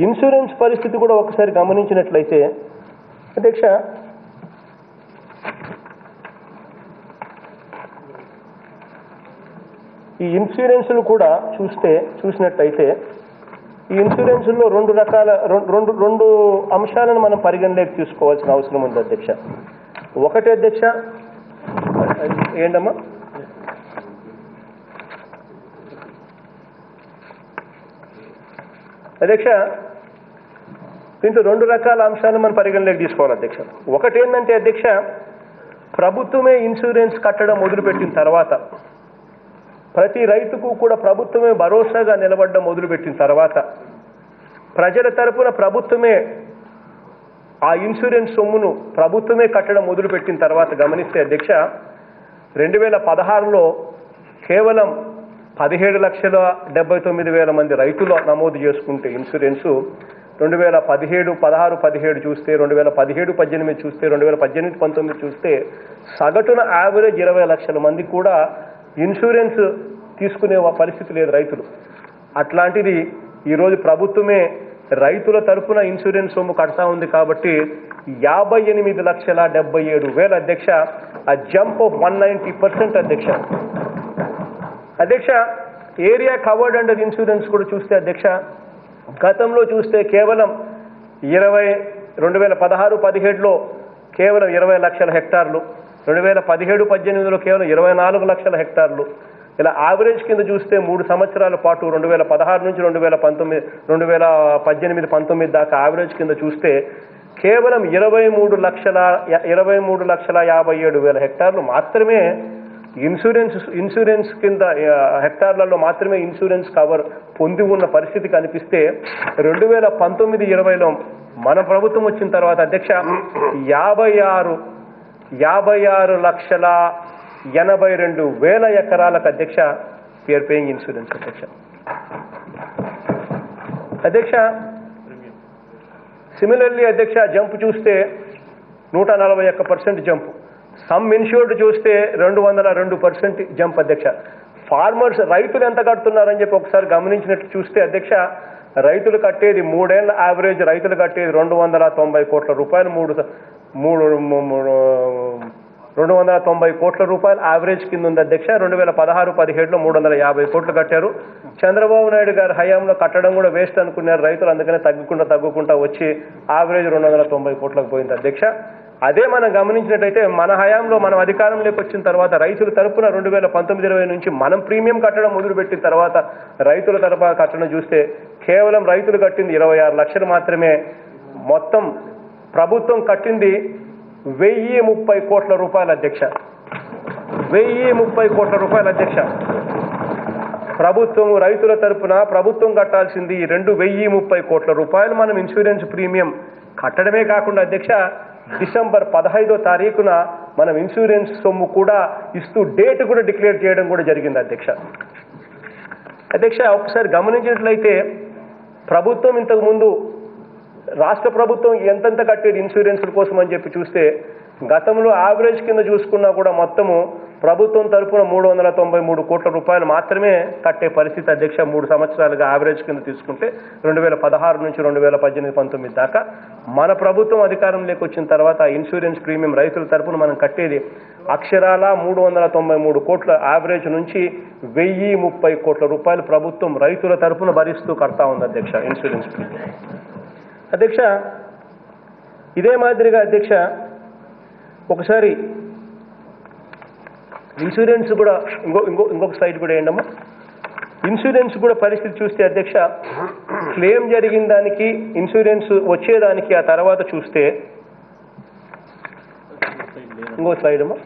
ఇన్సూరెన్స్ పరిస్థితి కూడా ఒకసారి గమనించినట్లయితే అధ్యక్ష ఈ ఇన్సూరెన్సులు కూడా చూసినట్టయితే ఈ ఇన్సూరెన్సుల్లో రెండు అంశాలను మనం పరిగణలోకి తీసుకోవాల్సిన అవసరం ఉంది అధ్యక్ష. ఒకటి అధ్యక్ష ఏంటమ్మా అధ్యక్ష దీంట్లో 2 రకాల అంశాలను మనం పరిగణలోకి తీసుకోవాలి అధ్యక్ష. ఒకటి ఏంటంటే అధ్యక్ష ప్రభుత్వమే ఇన్సూరెన్స్ కట్టడం మొదలుపెట్టిన తర్వాత ప్రతి రైతుకు కూడా ప్రభుత్వమే భరోసాగా నిలబడడం మొదలుపెట్టిన తర్వాత ప్రజల తరపున ప్రభుత్వమే ఆ ఇన్సూరెన్స్ సొమ్మును ప్రభుత్వమే కట్టడం మొదలుపెట్టిన తర్వాత గమనిస్తే అధ్యక్ష 2016లో కేవలం 17,79,000 మంది రైతులు నమోదు చేసుకుంటే ఇన్సూరెన్సు 2017 చూస్తే 2017-18 చూస్తే 2018-19 చూస్తే సగటున యావరేజ్ 20 లక్షల మంది కూడా ఇన్సూరెన్స్ తీసుకునే పరిస్థితి లేదు రైతులు. అట్లాంటిది ఈరోజు ప్రభుత్వమే రైతుల తరఫున ఇన్సూరెన్స్ సొమ్ము కడతా ఉంది కాబట్టి 58,77,000 అధ్యక్ష, ఆ జంప్ ఆఫ్ 190% అధ్యక్ష. అధ్యక్ష ఏరియా కవర్డ్ అండర్ ఇన్సూరెన్స్ కూడా చూస్తే అధ్యక్ష గతంలో చూస్తే కేవలం 2016-17లో కేవలం 20 లక్షల హెక్టార్లు, 2017-18లో కేవలం 24 లక్షల హెక్టార్లు. ఇలా యావరేజ్ కింద చూస్తే 3 సంవత్సరాల పాటు 2016 నుంచి 2018-19 దాకా యావరేజ్ కింద చూస్తే కేవలం 23,57,000 హెక్టార్లు మాత్రమే ఇన్సూరెన్స్ కింద హెక్టార్లలో మాత్రమే ఇన్సూరెన్స్ కవర్ పొంది ఉన్న పరిస్థితి కనిపిస్తే 2019-20లో మన ప్రభుత్వం వచ్చిన తర్వాత అధ్యక్ష 56,82,000 ఎకరాలకు అధ్యక్ష వీఆర్ పేయింగ్ ఇన్సూరెన్స్ అధ్యక్ష. సిమిలర్లీ అధ్యక్ష జంప్ చూస్తే 141% జంప్, సమ్ ఇన్ష్యూర్డ్ చూస్తే 202% జంప్ అధ్యక్ష. ఫార్మర్స్ రైతులు ఎంత కడుతున్నారని చెప్పి ఒకసారి గమనించినట్టు చూస్తే అధ్యక్ష రైతులు కట్టేది 3 ఏళ్ల యావరేజ్ రైతులు కట్టేది 290 కోట్ల రూపాయలు, 290 కోట్ల రూపాయలు యావరేజ్ కింద ఉంది అధ్యక్ష. 2016-17లో 350 కోట్లు కట్టారు. చంద్రబాబు నాయుడు గారి హయాంలో కట్టడం కూడా వేస్ట్ అనుకున్నారు రైతులు, అందుకనే తగ్గుకుంటా వచ్చి యావరేజ్ 290 కోట్లకు పోయింది అధ్యక్ష. అదే మనం గమనించినట్టయితే మన హయాంలో మనం అధికారంలోకి వచ్చిన తర్వాత రైతుల తరపున 2019-20 నుంచి మనం ప్రీమియం కట్టడం మొదలుపెట్టిన తర్వాత రైతుల తరపున కట్టడం చూస్తే కేవలం రైతులు కట్టింది 26 లక్షలు మాత్రమే. మొత్తం ప్రభుత్వం కట్టింది 1,030 కోట్ల రూపాయలు అధ్యక్ష. 1,030 కోట్ల రూపాయలు అధ్యక్ష. ప్రభుత్వం రైతుల తరపున ప్రభుత్వం కట్టాల్సింది 1,030 కోట్ల రూపాయలు మనం ఇన్సూరెన్స్ ప్రీమియం కట్టడమే కాకుండా అధ్యక్ష డిసెంబర్ 15వ తారీఖున మనం ఇన్సూరెన్స్ సొమ్ము కూడా ఇస్తూ డేట్ కూడా డిక్లేర్ చేయడం కూడా జరిగింది అధ్యక్ష. అధ్యక్ష ఒకసారి గమనించినట్లయితే ప్రభుత్వం ఇంతకుముందు రాష్ట్ర ప్రభుత్వం ఎంతెంత కట్టేది ఇన్సూరెన్స్ల కోసం అని చెప్పి చూస్తే గతంలో యావరేజ్ కింద చూసుకున్నా కూడా మొత్తము ప్రభుత్వం తరపున 393 కోట్ల రూపాయలు మాత్రమే కట్టే పరిస్థితి అధ్యక్ష 3 సంవత్సరాలుగా యావరేజ్ కింద తీసుకుంటే 2016 నుంచి 2018-19 దాకా మన ప్రభుత్వం అధికారంలోకి వచ్చిన తర్వాత ఇన్సూరెన్స్ ప్రీమియం రైతుల తరపున మనం కట్టేది అక్షరాల 393 కోట్ల యావరేజ్ నుంచి 1030 కోట్ల రూపాయలు ప్రభుత్వం రైతుల తరపున భరిస్తూ కడతా ఉంది అధ్యక్ష ఇన్సూరెన్స్ ప్రీమియం. అధ్యక్ష ఇదే మాదిరిగా అధ్యక్ష ఒకసారి ఇన్సూరెన్స్ కూడా ఇంకొక సైడ్ కూడా ఏంటమ్మా, ఇన్సూరెన్స్ కూడా పరిస్థితి చూస్తే అధ్యక్ష క్లెయిమ్ జరిగిన దానికి ఇన్సూరెన్స్ వచ్చేదానికి ఆ తర్వాత చూస్తే ఇంకో స్లైడ్ అమ్మా,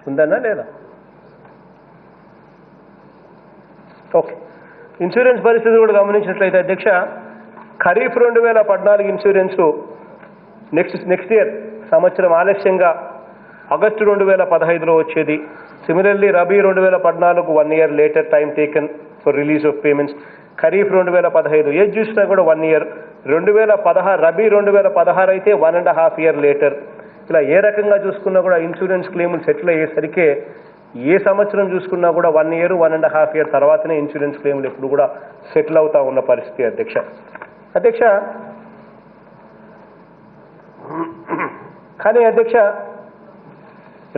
ఉందన్నా లేదా? ఓకే, ఇన్సూరెన్స్ పరిస్థితి కూడా గమనించినట్లయితే అధ్యక్ష ఖరీఫ్ 2014 ఇన్సూరెన్సు నెక్స్ట్ ఇయర్ సంవత్సరం ఆలస్యంగా ఆగస్టు 2015లో వచ్చేది. Similarly rabi 2014 1 year later time taken for release of payments. Kharif 2015 ఏది చూసినా కూడా 1 year. 2016 రబీ 2016 అయితే 1.5 year లేటర్. ఇలా ఏ రకంగా చూసుకున్నా కూడా ఇన్సూరెన్స్ క్లెయిములు సెటిల్ అయ్యేసరికి ఏ సంవత్సరం చూసుకున్నా కూడా 1 year 1.5 year తర్వాతనే ఇన్సూరెన్స్ క్లెయిములు ఎప్పుడు కూడా సెటిల్ అవుతా ఉన్న పరిస్థితి అధ్యక్ష. అధ్యక్ష కానీ అధ్యక్ష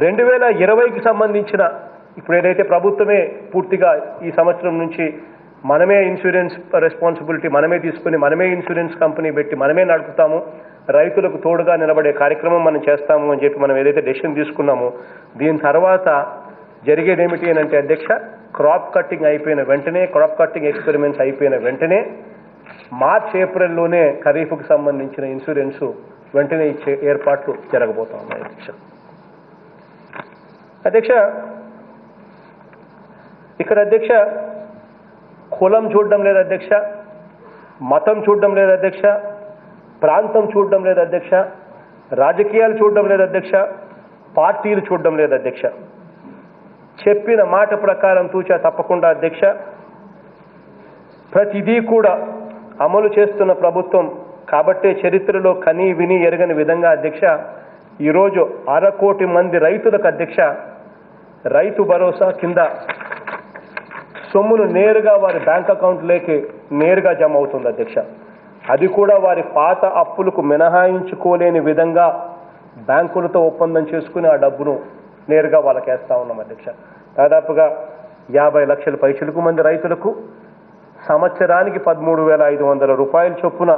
2020కి సంబంధించిన ఇప్పుడు ఏదైతే ప్రభుత్వమే పూర్తిగా ఈ సంవత్సరం నుంచి మనమే ఇన్సూరెన్స్ రెస్పాన్సిబిలిటీ మనమే తీసుకుని మనమే ఇన్సూరెన్స్ కంపెనీ పెట్టి మనమే నడుపుతాము, రైతులకు తోడుగా నిలబడే కార్యక్రమం మనం చేస్తాము అని చెప్పి మనం ఏదైతే డెసిషన్ తీసుకున్నామో దీని తర్వాత జరిగేది ఏమిటి అని అంటే అధ్యక్ష క్రాప్ కట్టింగ్ అయిపోయిన వెంటనే, క్రాప్ కట్టింగ్ ఎక్స్పెరిమెంట్స్ అయిపోయిన వెంటనే మార్చ్ ఏప్రిల్లోనే ఖరీఫ్కు సంబంధించిన ఇన్సూరెన్సు వెంటనే ఇచ్చే ఏర్పాట్లు జరగబోతా ఉన్నాయి అధ్యక్ష. అధ్యక్ష ఇక్కడ అధ్యక్ష కులం చూడడం లేదు అధ్యక్ష, మతం చూడడం లేదు అధ్యక్ష, ప్రాంతం చూడడం లేదు అధ్యక్ష, రాజకీయాలు చూడడం లేదు అధ్యక్ష, పార్టీలు చూడడం లేదు అధ్యక్ష. చెప్పిన మాట ప్రకారం తూచా తప్పకుండా అధ్యక్ష ప్రతిదీ కూడా అమలు చేస్తున్న ప్రభుత్వం కాబట్టే చరిత్రలో కని విని ఎరగని విధంగా అధ్యక్ష ఈరోజు 1/2 కోటి మంది రైతులకు అధ్యక్ష రైతు భరోసా కింద సొమ్మును నేరుగా వారి బ్యాంక్ అకౌంట్లోకి నేరుగా జమ అవుతుంది అధ్యక్ష. అది కూడా వారి పాత అప్పులకు మినహాయించుకోలేని విధంగా బ్యాంకులతో ఒప్పందం చేసుకుని ఆ డబ్బును నేరుగా వాళ్ళకి వేస్తా ఉన్నాం అధ్యక్ష. దాదాపుగా 50 లక్షల పైచిలకు మంది రైతులకు సంవత్సరానికి 13,500 రూపాయల చొప్పున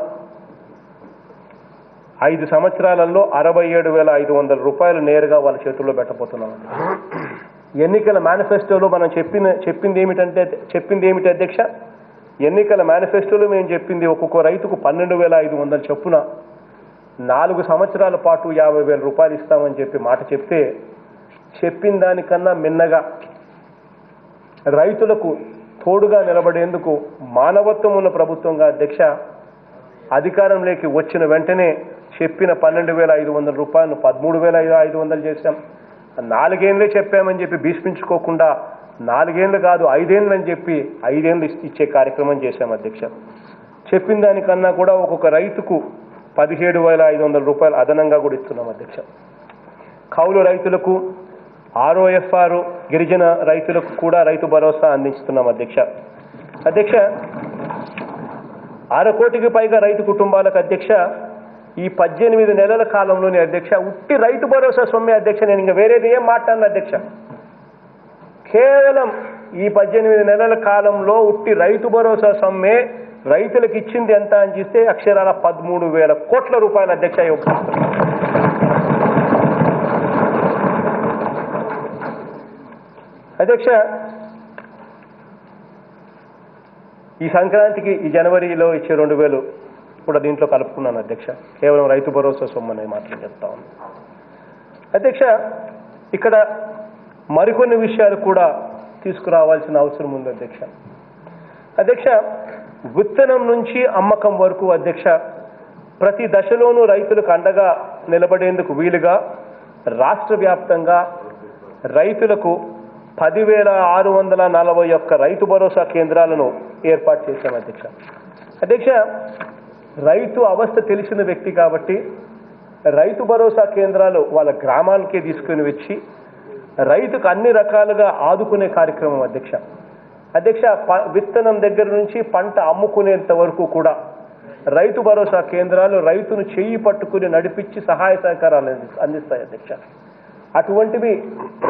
5 సంవత్సరాలలో 67,500 రూపాయలు నేరుగా వాళ్ళ చేతుల్లో పెట్టబోతున్నాం. ఎన్నికల మేనిఫెస్టోలో మనం చెప్పింది ఏమిటి అధ్యక్ష, ఎన్నికల మేనిఫెస్టోలో మేము చెప్పింది ఒక్కొక్క రైతుకు 12,500 చొప్పున 4 సంవత్సరాల పాటు 50,000 రూపాయలు ఇస్తామని చెప్పి మాట చెప్తే చెప్పిన దానికన్నా మిన్నగా రైతులకు తోడుగా నిలబడేందుకు మానవత్వం ఉన్న ప్రభుత్వంగా అధ్యక్ష అధికారంలోకి వచ్చిన వెంటనే చెప్పిన 12,500 రూపాయలను 13,500 చేశాం. 4 ఏళ్ళే చెప్పామని చెప్పి భీష్మించుకోకుండా 4 ఏళ్ళు కాదు 5 ఏళ్ళు అని చెప్పి 5 ఏళ్ళు ఇచ్చే కార్యక్రమం చేశాం అధ్యక్ష. చెప్పిన దానికన్నా కూడా ఒక్కొక్క రైతుకు 17,500 రూపాయలు అదనంగా కూడా ఇస్తున్నాం అధ్యక్ష. కౌలు రైతులకు ROFR గిరిజన రైతులకు కూడా రైతు భరోసా అందిస్తున్నాం అధ్యక్ష. అధ్యక్ష 1/2 కోటికి పైగా రైతు కుటుంబాలకు అధ్యక్ష ఈ 18 నెలల కాలంలోనే అధ్యక్ష ఉట్టి రైతు భరోసా సొమ్మే అధ్యక్ష. నేను ఇంకా వేరేది ఏం మాట్లాడను అధ్యక్ష. కేవలం ఈ 18 నెలల కాలంలో ఉట్టి రైతు భరోసా సొమ్మే రైతులకు ఇచ్చింది ఎంత అని చూస్తే అక్షరాల 13,000 కోట్ల రూపాయలు అధ్యక్ష. అధ్యక్ష ఈ సంక్రాంతికి ఈ జనవరిలో ఇచ్చే 2,000 కూడా దీంట్లో కలుపుకున్నాను అధ్యక్ష. కేవలం రైతు భరోసా సొమ్ము అనే మాటలు చెప్తా ఉంది అధ్యక్ష. ఇక్కడ మరికొన్ని విషయాలు కూడా తీసుకురావాల్సిన అవసరం ఉంది అధ్యక్ష. అధ్యక్ష విత్తనం నుంచి అమ్మకం వరకు అధ్యక్ష ప్రతి దశలోనూ రైతులకు అండగా నిలబడేందుకు వీలుగా రాష్ట్ర వ్యాప్తంగా రైతులకు 10,641 రైతు భరోసా కేంద్రాలను ఏర్పాటు చేశాం అధ్యక్ష. అధ్యక్ష, రైతు అవస్థ తెలిసిన వ్యక్తి కాబట్టి రైతు భరోసా కేంద్రాలు వాళ్ళ గ్రామాలకే తీసుకుని వచ్చి రైతుకు అన్ని రకాలుగా ఆదుకునే కార్యక్రమం అధ్యక్ష. అధ్యక్ష, విత్తనం దగ్గర నుంచి పంట అమ్ముకునేంత వరకు కూడా రైతు భరోసా కేంద్రాలు రైతును చెయ్యి పట్టుకుని నడిపించి సహాయ సహకారాలు అందిస్తాయి అధ్యక్ష. అటువంటివి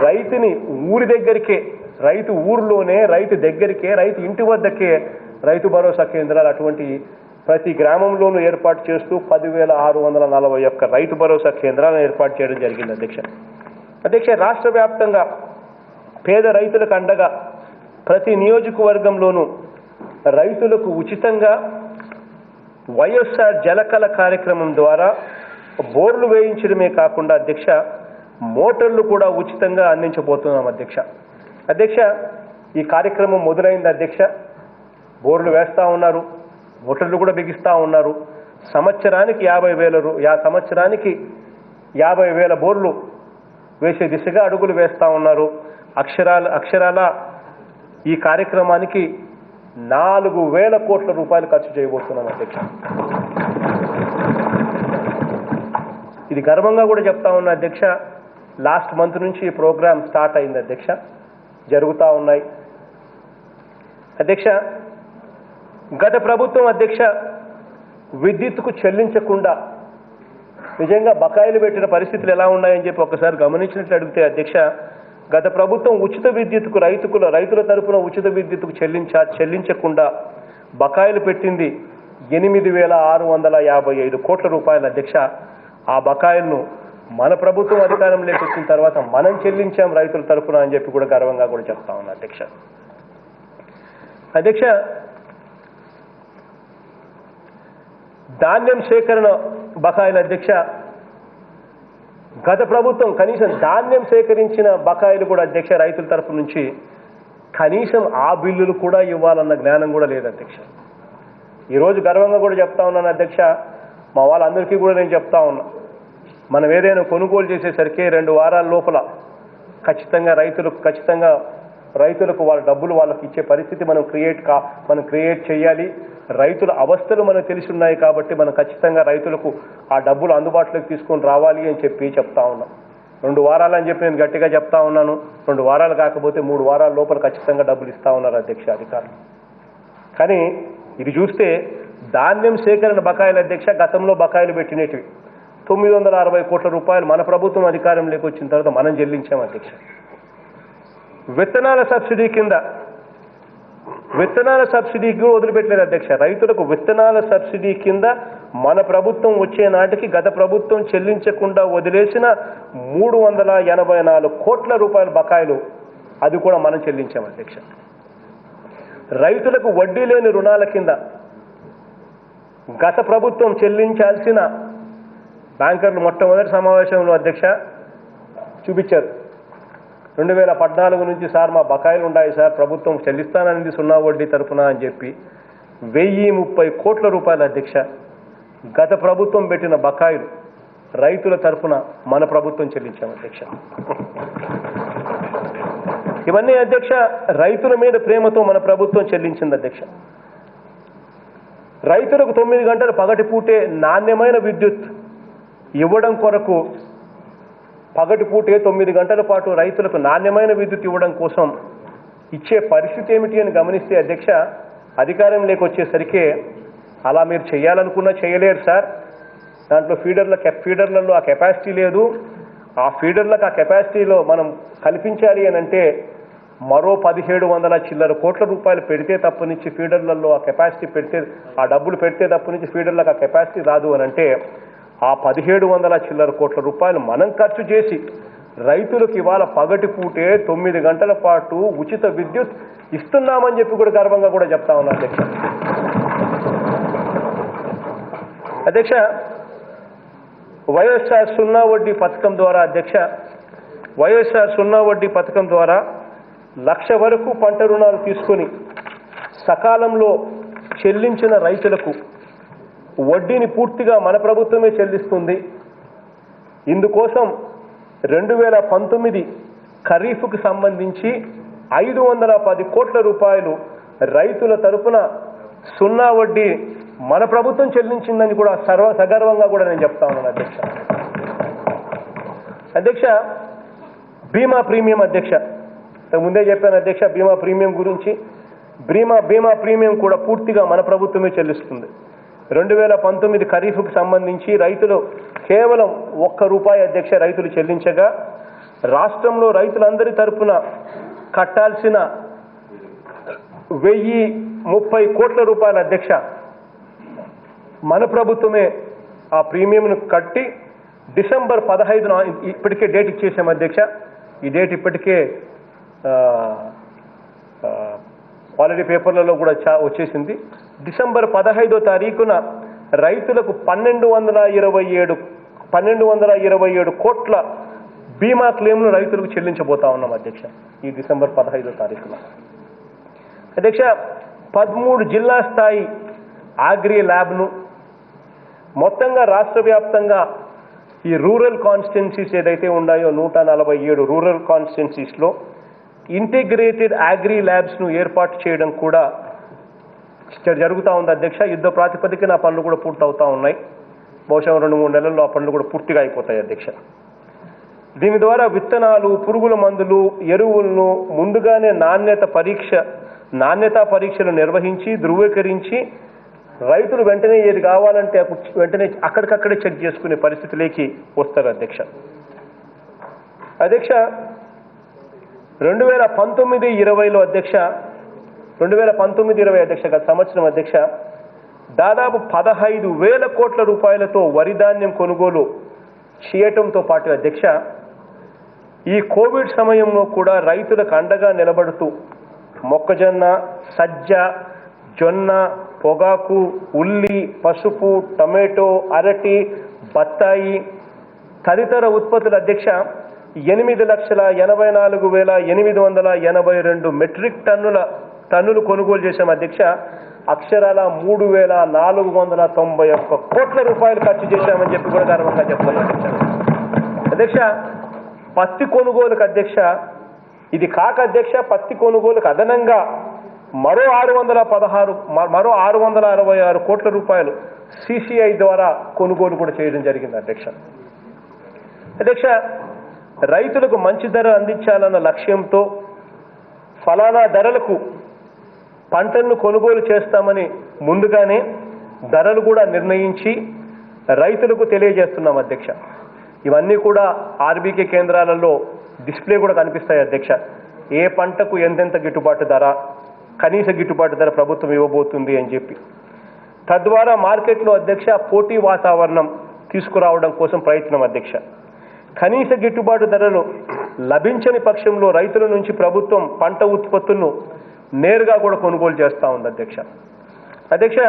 రైతుని ఊరి దగ్గరికే, రైతు ఊరిలోనే, రైతు దగ్గరికే, రైతు ఇంటి వద్దకే రైతు భరోసా కేంద్రాలు అటువంటి ప్రతి గ్రామంలోనూ ఏర్పాటు చేస్తూ 10,641 రైతు భరోసా కేంద్రాలను ఏర్పాటు చేయడం జరిగింది అధ్యక్ష. అధ్యక్ష, రాష్ట్ర వ్యాప్తంగా పేద రైతులకు అండగా ప్రతి నియోజకవర్గంలోనూ రైతులకు ఉచితంగా వైఎస్ఆర్ జలకళ కార్యక్రమం ద్వారా బోర్లు వేయించడమే కాకుండా అధ్యక్ష, మోటార్లు కూడా ఉచితంగా అందించబోతున్నాం అధ్యక్ష. అధ్యక్ష, ఈ కార్యక్రమం మొదలైంది అధ్యక్ష. బోర్లు వేస్తూ ఉన్నారు, మోటార్లు కూడా బిగిస్తూ ఉన్నారు. సంవత్సరానికి 50,000 బోర్లు వేసే దిశగా అడుగులు వేస్తూ ఉన్నారు. అక్షరాల ఈ కార్యక్రమానికి 4,000 కోట్ల రూపాయలు ఖర్చు చేయబోతున్నాం అధ్యక్ష. ఇది గర్వంగా కూడా చెప్తా ఉన్నా అధ్యక్ష. లాస్ట్ మంత్ నుంచి ఈ ప్రోగ్రాం స్టార్ట్ అయింది అధ్యక్ష, జరుగుతూ ఉన్నాయి అధ్యక్ష. గత ప్రభుత్వం అధ్యక్ష విద్యుత్తుకు చెల్లించకుండా నిజంగా బకాయిలు పెట్టిన పరిస్థితులు ఎలా ఉన్నాయని చెప్పి ఒకసారి గమనించినట్లు అడిగితే అధ్యక్ష, గత ప్రభుత్వం ఉచిత విద్యుత్తుకు రైతుల తరపున ఉచిత విద్యుత్తుకు చెల్లించకుండా బకాయిలు పెట్టింది 8,655 కోట్ల రూపాయలు అధ్యక్ష. ఆ బకాయిలను మన ప్రభుత్వం అధికారంలోకి వచ్చిన తర్వాత మనం చెల్లించాం రైతుల తరపున అని చెప్పి కూడా గర్వంగా కూడా చెప్తా ఉన్నా అధ్యక్ష. అధ్యక్ష, ధాన్యం సేకరణ బకాయిలు అధ్యక్ష, గత ప్రభుత్వం కనీసం ధాన్యం సేకరించిన బకాయిలు కూడా అధ్యక్ష రైతుల తరపు నుంచి కనీసం ఆ బిల్లులు కూడా ఇవ్వాలన్న జ్ఞానం కూడా లేదు అధ్యక్ష. ఈరోజు గర్వంగా కూడా చెప్తా ఉన్నాను అధ్యక్ష. మా వాళ్ళందరికీ కూడా నేను చెప్తా ఉన్నా, మనం ఏదైనా కొనుగోలు చేసేసరికి 2 వారాల లోపల ఖచ్చితంగా రైతులకు వాళ్ళ డబ్బులు వాళ్ళకి ఇచ్చే పరిస్థితి మనం క్రియేట్ చేయాలి. రైతుల అవస్థలు మనకు తెలిసి ఉన్నాయి కాబట్టి మనం ఖచ్చితంగా రైతులకు ఆ డబ్బులు అందుబాటులోకి తీసుకొని రావాలి అని చెప్పి చెప్తా ఉన్నాం. 2 వారాలు అని చెప్పి నేను గట్టిగా చెప్తా ఉన్నాను. 2 వారాలు కాకపోతే 3 వారాల లోపల ఖచ్చితంగా డబ్బులు ఇస్తా ఉన్నారు అధ్యక్ష అధికారులు. కానీ ఇది చూస్తే ధాన్యం సేకరణ బకాయిలు అధ్యక్ష, గతంలో బకాయిలు పెట్టినటివి 960 కోట్ల రూపాయలు మన ప్రభుత్వం అధికారంలోకి వచ్చిన తర్వాత మనం చెల్లించాం అధ్యక్ష. విత్తనాల సబ్సిడీకి వదిలిపెట్టలేదు అధ్యక్ష. రైతులకు విత్తనాల సబ్సిడీ కింద మన ప్రభుత్వం వచ్చే నాటికి గత ప్రభుత్వం చెల్లించకుండా వదిలేసిన 384 కోట్ల రూపాయల బకాయిలు అది కూడా మనం చెల్లించాం అధ్యక్ష. రైతులకు వడ్డీ లేని రుణాల కింద గత ప్రభుత్వం చెల్లించాల్సిన బ్యాంకర్లు మొట్టమొదటి సమావేశంలో అధ్యక్ష చూపించారు. 2014 నుంచి సార్ మా బకాయిలు ఉన్నాయి సార్, ప్రభుత్వం చెల్లిస్తానని 0 వడ్డీ తరపున అని చెప్పి 1,030 కోట్ల రూపాయల అధ్యక్ష గత ప్రభుత్వం పెట్టిన బకాయిలు రైతుల తరపున మన ప్రభుత్వం చెల్లించాం అధ్యక్ష. ఇవన్నీ అధ్యక్ష రైతుల మీద ప్రేమతో మన ప్రభుత్వం చెల్లించింది అధ్యక్ష. రైతులకు 9 గంటలు పగటిపూటే నాణ్యమైన విద్యుత్ ఇవ్వడం కొరకు పగటిపూటే 9 గంటల పాటు రైతులకు నాణ్యమైన విద్యుత్ ఇవ్వడం కోసం ఇచ్చే పరిస్థితి ఏమిటి అని గమనిస్తే అధ్యక్ష, అధికారంలోకి వచ్చేసరికి అలా మీరు చేయాలనుకున్నా చేయలేరు సార్. దాంట్లో ఫీడర్లలో ఆ కెపాసిటీ లేదు. ఆ ఫీడర్లకు ఆ కెపాసిటీలో మనం కల్పించాలి అని అంటే మరో 1,700 చిల్లర కోట్ల రూపాయలు పెడితే తప్పనిచ్చి ఫీడర్లలో ఆ కెపాసిటీ పెడితే ఆ డబ్బులు పెడితే తప్పనిచ్చి ఫీడర్లకు ఆ కెపాసిటీ రాదు అని అంటే ఆ 1,700 చిల్లర కోట్ల రూపాయలు మనం ఖర్చు చేసి రైతులకు ఇవాళ పగటిపూటే 9 గంటల పాటు ఉచిత విద్యుత్ ఇస్తున్నామని చెప్పి కూడా గర్వంగా కూడా చెప్తా ఉన్నా అధ్యక్ష. అధ్యక్ష, వైఎస్ఆర్ 0 వడ్డీ పథకం ద్వారా అధ్యక్ష, వైఎస్ఆర్ 0 వడ్డీ పథకం ద్వారా 1,00,000 వరకు పంట రుణాలు తీసుకొని సకాలంలో చెల్లించిన రైతులకు వడ్డీని పూర్తిగా మన ప్రభుత్వమే చెల్లిస్తుంది. ఇందుకోసం 2019 ఖరీఫ్కు సంబంధించి 510 కోట్ల రూపాయలు రైతుల తరపున సున్నా వడ్డీ మన ప్రభుత్వం చెల్లించిందని కూడా సగర్వంగా కూడా నేను చెప్తా ఉన్నాను అధ్యక్ష. అధ్యక్ష, బీమా ప్రీమియం అధ్యక్ష, ముందే చెప్పాను అధ్యక్ష బీమా ప్రీమియం గురించి. బీమా ప్రీమియం కూడా పూర్తిగా మన ప్రభుత్వమే చెల్లిస్తుంది. 2019 ఖరీఫ్కు సంబంధించి రైతులు కేవలం ₹1 అధ్యక్ష రైతులు చెల్లించగా, రాష్ట్రంలో రైతులందరి తరపున కట్టాల్సిన 1030 కోట్ల రూపాయల అధ్యక్ష మన ప్రభుత్వమే ఆ ప్రీమియంను కట్టి డిసెంబర్ 15న ఇప్పటికే డేట్ ఇచ్చేసాం అధ్యక్ష. ఈ డేట్ ఇప్పటికే ఆల్రెడీ పేపర్లలో కూడా వచ్చేసింది. డిసెంబర్ 15వ తారీఖున రైతులకు 1227 కోట్ల బీమా క్లెయిమ్ను రైతులకు చెల్లించబోతా ఉన్నాం అధ్యక్ష ఈ డిసెంబర్ 15వ తారీఖున. అధ్యక్ష, 13 జిల్లా స్థాయి అగ్రి ల్యాబ్ను మొత్తంగా రాష్ట్ర వ్యాప్తంగా ఈ రూరల్ కాన్స్టిట్యున్సీస్ ఏదైతే ఉన్నాయో 147 రూరల్ కాన్స్టిట్యున్సీస్లో ఇంటిగ్రేటెడ్ అగ్రి ల్యాబ్స్ను ఏర్పాటు చేయడం కూడా జరుగుతూ ఉంది అధ్యక్ష. యుద్ధ ప్రాతిపదికన ఆ పనులు కూడా పూర్తవుతూ ఉన్నాయి. బహుశా 2-3 నెలల్లో ఆ పనులు కూడా పూర్తిగా అయిపోతాయి అధ్యక్ష. దీని ద్వారా విత్తనాలు, పురుగుల మందులు, ఎరువులను ముందుగానే నాణ్యతా పరీక్షలు నిర్వహించి ధృవీకరించి రైతులు వెంటనే ఏది కావాలంటే వెంటనే అక్కడికక్కడే చెక్ చేసుకునే పరిస్థితిలోకి వస్తారు అధ్యక్ష. అధ్యక్ష, 2019-20లో అధ్యక్ష 2019-20 అధ్యక్ష గత సంవత్సరం అధ్యక్ష దాదాపు 15,000 కోట్ల రూపాయలతో వరి ధాన్యం కొనుగోలు చేయటంతో పాటు అధ్యక్ష ఈ కోవిడ్ సమయంలో కూడా రైతులకు అండగా నిలబడుతూ మొక్కజొన్న, సజ్జ, జొన్న, పొగాకు, ఉల్లి, పసుపు, టమాటో, అరటి, బత్తాయి తదితర ఉత్పత్తుల అధ్యక్ష 8,84,882 మెట్రిక్ టన్నులు కొనుగోలు చేశాం అధ్యక్ష. అక్షరాల 3,491 కోట్ల రూపాయలు ఖర్చు చేశామని చెప్పి కూడా గర్వంగా చెప్తాను అధ్యక్ష. అధ్యక్ష, పత్తి కొనుగోలుకు అధ్యక్ష ఇది కాక అధ్యక్ష పత్తి కొనుగోలుకు అదనంగా మరో 666 కోట్ల రూపాయలు సిసిఐ ద్వారా కొనుగోలు కూడా చేయడం జరిగింది అధ్యక్ష. అధ్యక్ష, రైతులకు మంచి ధర అందించాలన్న లక్ష్యంతో ఫలానా ధరలకు పంటలను కొనుగోలు చేస్తామని ముందుగానే ధరలు కూడా నిర్ణయించి రైతులకు తెలియజేస్తున్నాం అధ్యక్ష. ఇవన్నీ కూడా ఆర్బీకే కేంద్రాలలో డిస్ప్లే కూడా కనిపిస్తాయి అధ్యక్ష. ఏ పంటకు ఎంతెంత గిట్టుబాటు ధర, కనీస గిట్టుబాటు ధర ప్రభుత్వం ఇవ్వబోతుంది అని చెప్పి తద్వారా మార్కెట్లో అధ్యక్ష పోటీ వాతావరణం తీసుకురావడం కోసం ప్రయత్నం అధ్యక్ష. కనీస గిట్టుబాటు ధరలు లభించని పక్షంలో రైతుల నుంచి ప్రభుత్వం పంట ఉత్పత్తులను నేరుగా కూడా కొనుగోలు చేస్తూ ఉంది అధ్యక్ష. అధ్యక్ష,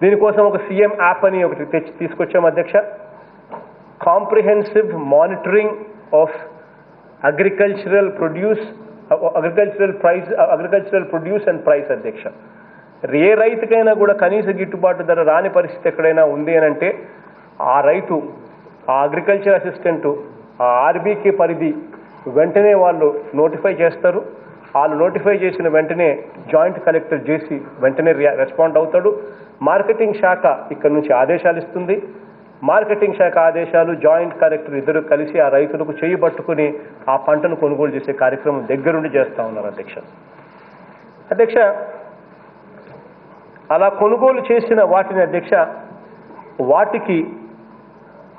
దీనికోసం ఒక సీఎం యాప్ అని ఒకటి తీసుకొచ్చాం అధ్యక్ష. Comprehensive monitoring of agricultural produce and price అధ్యక్ష. ఏ రైతుకైనా కూడా కనీస గిట్టుబాటు ధర రాని పరిస్థితి ఎక్కడైనా ఉంది అని అంటే ఆ రైతు, ఆ అగ్రికల్చర్ అసిస్టెంటు, ఆ ఆర్బీకే పరిధి వెంటనే వాళ్ళు నోటిఫై చేస్తారు. వాళ్ళు నోటిఫై చేసిన వెంటనే జాయింట్ కలెక్టర్ చేసి వెంటనే రెస్పాండ్ అవుతాడు. మార్కెటింగ్ శాఖ ఇక్కడ నుంచి ఆదేశాలు ఇస్తుంది. మార్కెటింగ్ శాఖ ఆదేశాలు, జాయింట్ కలెక్టర్ ఇద్దరు కలిసి ఆ రైతులకు చేయి పట్టుకుని ఆ పంటను కొనుగోలు చేసే కార్యక్రమం దగ్గరుండి చేస్తూ ఉన్నారు అధ్యక్ష. అధ్యక్ష, అలా కొనుగోలు చేసిన వాటిని అధ్యక్ష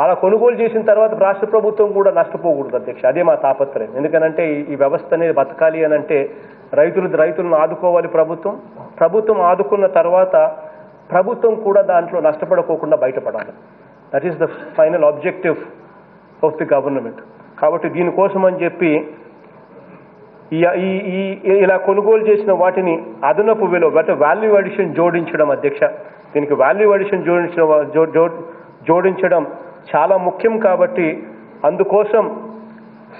అలా కొనుగోలు చేసిన తర్వాత రాష్ట్ర ప్రభుత్వం కూడా నష్టపోకూడదు అధ్యక్ష. అదే మా తాపత్రయం. ఎందుకనంటే ఈ వ్యవస్థ అనేది బతకాలి అని అంటే రైతులను ఆదుకోవాలి ప్రభుత్వం ఆదుకున్న తర్వాత ప్రభుత్వం కూడా దాంట్లో నష్టపడకోకుండా బయటపడాలి. That is the final objective of the government. కాబట్టి దీనికోసం అని చెప్పి ఇలా కొనుగోలు చేసిన వాటిని అదనపు విలువ అంటే వాల్యూ అడిషన్ జోడించడం అధ్యక్ష. దీనికి వాల్యూ అడిషన్ జోడించడం చాలా ముఖ్యం. కాబట్టి అందుకోసం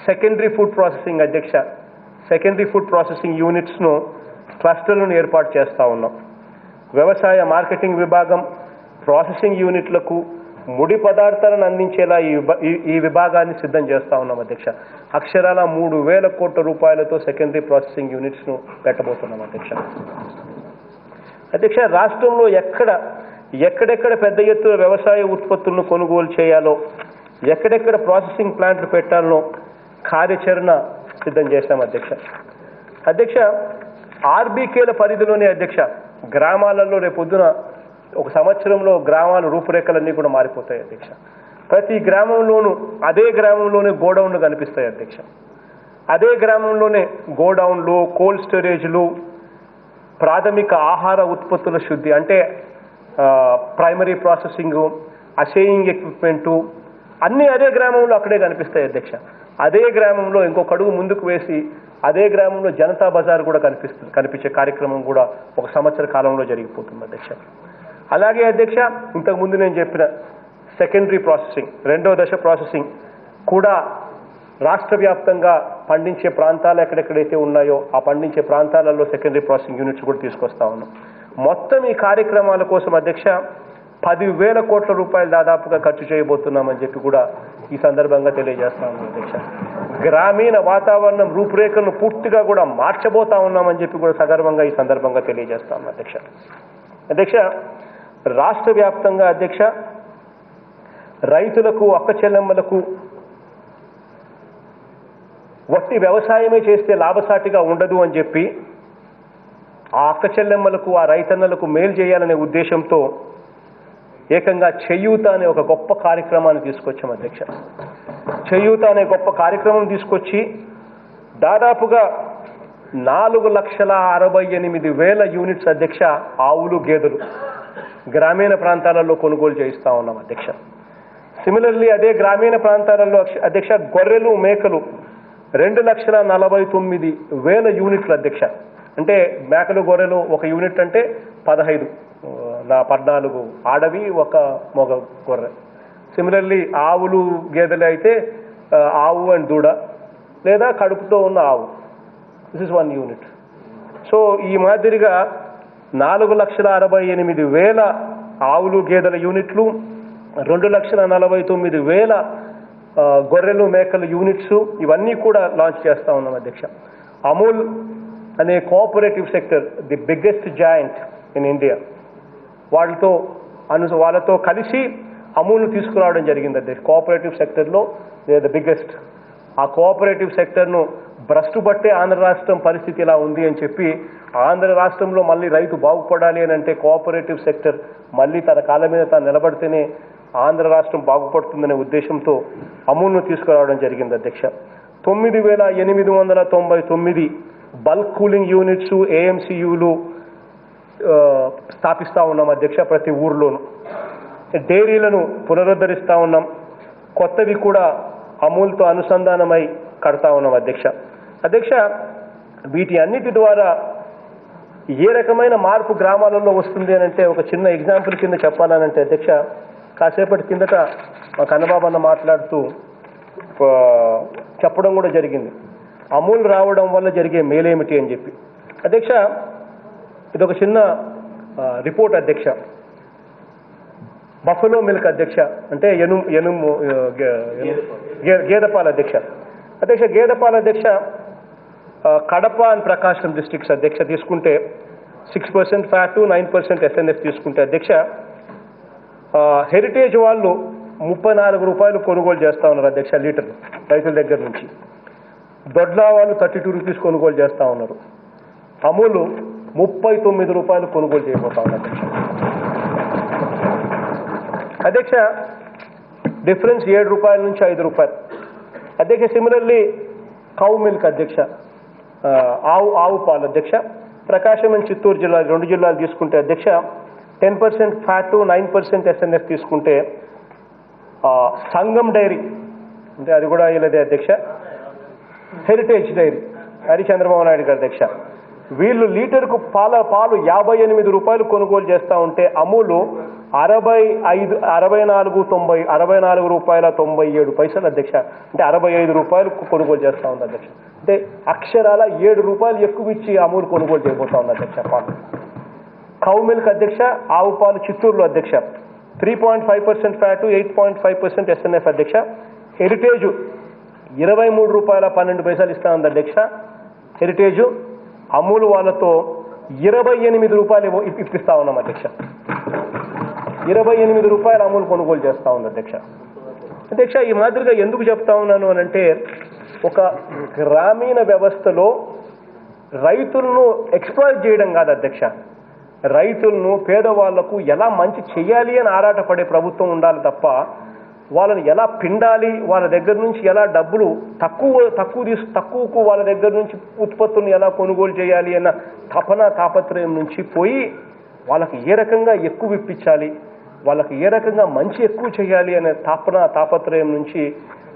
సెకండరీ ఫుడ్ ప్రాసెసింగ్ అధ్యక్ష, సెకండరీ ఫుడ్ ప్రాసెసింగ్ యూనిట్స్ను క్లస్టర్లను ఏర్పాటు చేస్తూ ఉన్నాం. వ్యవసాయ మార్కెటింగ్ విభాగం, ప్రాసెసింగ్ యూనిట్లకు ముడి పదార్థాలను అందించేలా ఈ విభాగాన్ని సిద్ధం చేస్తా ఉన్నాం అధ్యక్ష. అక్షరాల 3,000 కోట్ల రూపాయలతో సెకండరీ ప్రాసెసింగ్ యూనిట్స్ను పెట్టబోతున్నాం అధ్యక్ష. అధ్యక్ష, రాష్ట్రంలో ఎక్కడెక్కడ పెద్ద ఎత్తున వ్యవసాయ ఉత్పత్తులను కొనుగోలు చేయాలో, ఎక్కడెక్కడ ప్రాసెసింగ్ ప్లాంట్లు పెట్టాలనో కార్యాచరణ సిద్ధం చేశాం అధ్యక్ష. అధ్యక్ష, ఆర్బీకేల పరిధిలోనే అధ్యక్ష గ్రామాలలో రేపొద్దున ఒక సంవత్సరంలో గ్రామాల రూపురేఖలన్నీ కూడా మారిపోతాయి అధ్యక్ష. ప్రతి గ్రామంలోనూ అదే గ్రామంలోనే గోడౌన్లు కనిపిస్తాయి అధ్యక్ష. అదే గ్రామంలోనే గోడౌన్లు, కోల్డ్ స్టోరేజ్లు, ప్రాథమిక ఆహార ఉత్పత్తుల శుద్ధి అంటే ప్రైమరీ ప్రాసెసింగు, అసేయింగ్ ఎక్విప్మెంటు అన్నీ అదే గ్రామంలో అక్కడే కనిపిస్తాయి అధ్యక్ష. అదే గ్రామంలో ఇంకొక అడుగు ముందుకు వేసి అదే గ్రామంలో జనతా బజార్ కూడా కనిపించే కార్యక్రమం కూడా ఒక సంవత్సర కాలంలో జరిగిపోతుంది అధ్యక్ష. అలాగే అధ్యక్ష, ఇంతకుముందు నేను చెప్పిన సెకండరీ ప్రాసెసింగ్, 2వ దశ ప్రాసెసింగ్ కూడా రాష్ట్ర వ్యాప్తంగా పండించే ప్రాంతాలు ఎక్కడెక్కడైతే ఉన్నాయో ఆ పండించే ప్రాంతాలలో సెకండరీ ప్రాసెసింగ్ యూనిట్స్ కూడా తీసుకొస్తా ఉన్నాం. మొత్తం ఈ కార్యక్రమాల కోసం అధ్యక్ష 10,000 కోట్ల రూపాయలు దాదాపుగా ఖర్చు చేయబోతున్నామని చెప్పి కూడా ఈ సందర్భంగా తెలియజేస్తా ఉన్నాం అధ్యక్ష. గ్రామీణ వాతావరణం రూపురేఖలను పూర్తిగా కూడా మార్చబోతా ఉన్నామని చెప్పి కూడా సగర్వంగా ఈ సందర్భంగా తెలియజేస్తా ఉన్నాం అధ్యక్ష. అధ్యక్ష, రాష్ట్ర వ్యాప్తంగా అధ్యక్ష రైతులకు, అక్క చెల్లెమ్మలకు వట్టి వ్యవసాయమే చేస్తే లాభసాటిగా ఉండదు అని చెప్పి ఆ అక్క చెల్లెమ్మలకు, ఆ రైతన్నలకు మేలు చేయాలనే ఉద్దేశంతో ఏకంగా చేయూత అనే ఒక గొప్ప కార్యక్రమాన్ని తీసుకొచ్చాం అధ్యక్ష. చేయూత అనే గొప్ప కార్యక్రమం తీసుకొచ్చి దాదాపుగా 4,68,000 యూనిట్స్ అధ్యక్ష ఆవులు, గేదెలు గ్రామీణ ప్రాంతాలలో కొనుగోలు చేయిస్తా ఉన్నాం అధ్యక్ష. సిమిలర్లీ అదే గ్రామీణ ప్రాంతాలలో అధ్యక్ష గొర్రెలు, మేకలు 2,49,000 యూనిట్లు అధ్యక్ష. అంటే మేకలు, గొర్రెలు ఒక యూనిట్ అంటే 15, 14 ఆడవి, ఒక మగ గొర్రె. సిమిలర్లీ ఆవులు, గేదెలు అయితే ఆవు అండ్ దూడ లేదా కడుపుతో ఉన్న ఆవు, దిస్ ఇస్ 1 యూనిట్. సో ఈ మాదిరిగా 4,68,000 ఆవులు, గేదెల యూనిట్లు, 2,49,000 గొర్రెలు, మేకల యూనిట్స్ ఇవన్నీ కూడా లాంచ్ చేస్తా ఉన్నాం అధ్యక్ష. అమూల్ అనే cooperative sector, the biggest joint in India, వాళ్ళతో కలిసి అమూల్ను తీసుకురావడం జరిగింది అధ్యక్ష. కోఆపరేటివ్ సెక్టర్లో దే ఆర్ ద బిగ్గెస్ట్. ఆ కోఆపరేటివ్ సెక్టర్ను భ్రష్టు పట్టే ఆంధ్ర రాష్ట్రం పరిస్థితి ఇలా ఉంది అని చెప్పి ఆంధ్ర రాష్ట్రంలో మళ్ళీ రైతు బాగుపడాలి అని అంటే కోఆపరేటివ్ సెక్టర్ మళ్ళీ తన కాళ్ళ మీద తాను నిలబడితేనే ఆంధ్ర రాష్ట్రం బాగుపడుతుందనే ఉద్దేశంతో అమూల్ను తీసుకురావడం జరిగింది అధ్యక్ష. 9,899 బల్క్ కూలింగ్ యూనిట్స్, ఏఎంసీయూలు స్థాపిస్తూ ఉన్నాం అధ్యక్ష. ప్రతి ఊర్లోనూ డైరీలను పునరుద్ధరిస్తూ ఉన్నాం. కొత్తవి కూడా అమూల్తో అనుసంధానమై కడతా ఉన్నాం అధ్యక్ష. అధ్యక్ష, వీటి అన్నిటి ద్వారా ఏ రకమైన మార్పు గ్రామాలలో వస్తుంది అని అంటే ఒక చిన్న ఎగ్జాంపుల్ కింద చెప్పాలనంటే అధ్యక్ష, కాసేపటి కిందట మా కన్నబాబు అన్న మాట్లాడుతూ చెప్పడం కూడా జరిగింది అమూల్ రావడం వల్ల జరిగే మేలేమిటి అని చెప్పి. అధ్యక్ష, ఇదొక చిన్న రిపోర్ట్ అధ్యక్ష. బఫలో మిల్క్ అధ్యక్ష అంటే గేదెపాల అధ్యక్ష. అధ్యక్ష, గేదెపాల అధ్యక్ష కడప అండ్ ప్రకాశం డిస్ట్రిక్ట్స్ అధ్యక్ష తీసుకుంటే 6% ఫ్యాట్, 9% ఎస్ఎన్ఎఫ్ తీసుకుంటే అధ్యక్ష హెరిటేజ్ వాళ్ళు 34 రూపాయలు కొనుగోలు చేస్తూ ఉన్నారు అధ్యక్ష లీటర్ రైతుల దగ్గర నుంచి. దొడ్లా వాళ్ళు 32 రూపీస్ కొనుగోలు చేస్తూ ఉన్నారు. అమూల్ 39 రూపాయలు కొనుగోలు చేయబోతా ఉన్నారు అధ్యక్ష. అధ్యక్ష, డిఫరెన్స్ 7 రూపాయల నుంచి 5 రూపాయలు అధ్యక్ష. సిమిలర్లీ కౌ మిల్క్ అధ్యక్ష, ఆవు పాలు అధ్యక్ష. ప్రకాశం అండ్ చిత్తూరు జిల్లాలు, 2 జిల్లాలు తీసుకుంటే అధ్యక్ష 10% ఫ్యాట్, 9% ఎస్ఎన్ఎఫ్ తీసుకుంటే సంగం డైరీ అంటే అది కూడా ఇలాదే అధ్యక్ష. హెరిటేజ్ డైరీ హరి చంద్రబాబు నాయుడు గారు అధ్యక్ష. వీళ్ళు లీటర్కు పాలు 58 రూపాయలు కొనుగోలు చేస్తూ ఉంటే అమూలు 64 రూపాయల 97 పైసలు అధ్యక్ష. అంటే 65 రూపాయలు కొనుగోలు చేస్తూ ఉంది అధ్యక్ష. అంటే అక్షరాల 7 రూపాయలు ఎక్కువ ఇచ్చి అమూల్ కొనుగోలు చేయబోతా ఉంది అధ్యక్ష పాలు. కౌ మిల్క్ అధ్యక్ష, ఆవు పాలు చిత్తూరులో అధ్యక్ష 3.5% ఫ్యాటు, 8.5% SNF అధ్యక్ష. హెరిటేజు 23 రూపాయల 12 పైసలు ఇస్తా ఉంది అధ్యక్ష. హెరిటేజు అమూల్ వాళ్ళతో 28 రూపాయలు ఇప్పిస్తా ఉన్నాం అధ్యక్ష. 28 రూపాయలు అమూల్ కొనుగోలు చేస్తూ ఉంది అధ్యక్ష. అధ్యక్ష, ఈ మాదిరిగా ఎందుకు చెప్తా ఉన్నాను అని అంటే, ఒక గ్రామీణ వ్యవస్థలో రైతులను ఎక్స్‌ప్లాయిట్ చేయడం కాదు అధ్యక్ష, రైతులను పేదవాళ్లకు ఎలా మంచి చేయాలి అని ఆరాటపడే ప్రభుత్వం ఉండాలి తప్ప, వాళ్ళని ఎలా పిండాలి, వాళ్ళ దగ్గర నుంచి ఎలా డబ్బులు తక్కువకు వాళ్ళ దగ్గర నుంచి ఉత్పత్తులను ఎలా కొనుగోలు చేయాలి అన్న తాపత్రయం నుంచి పోయి, వాళ్ళకి ఏ రకంగా ఎక్కువ ఇప్పించాలి, వాళ్ళకి ఏ రకంగా మంచి ఎక్కువ చేయాలి అనే తాపత్రయం నుంచి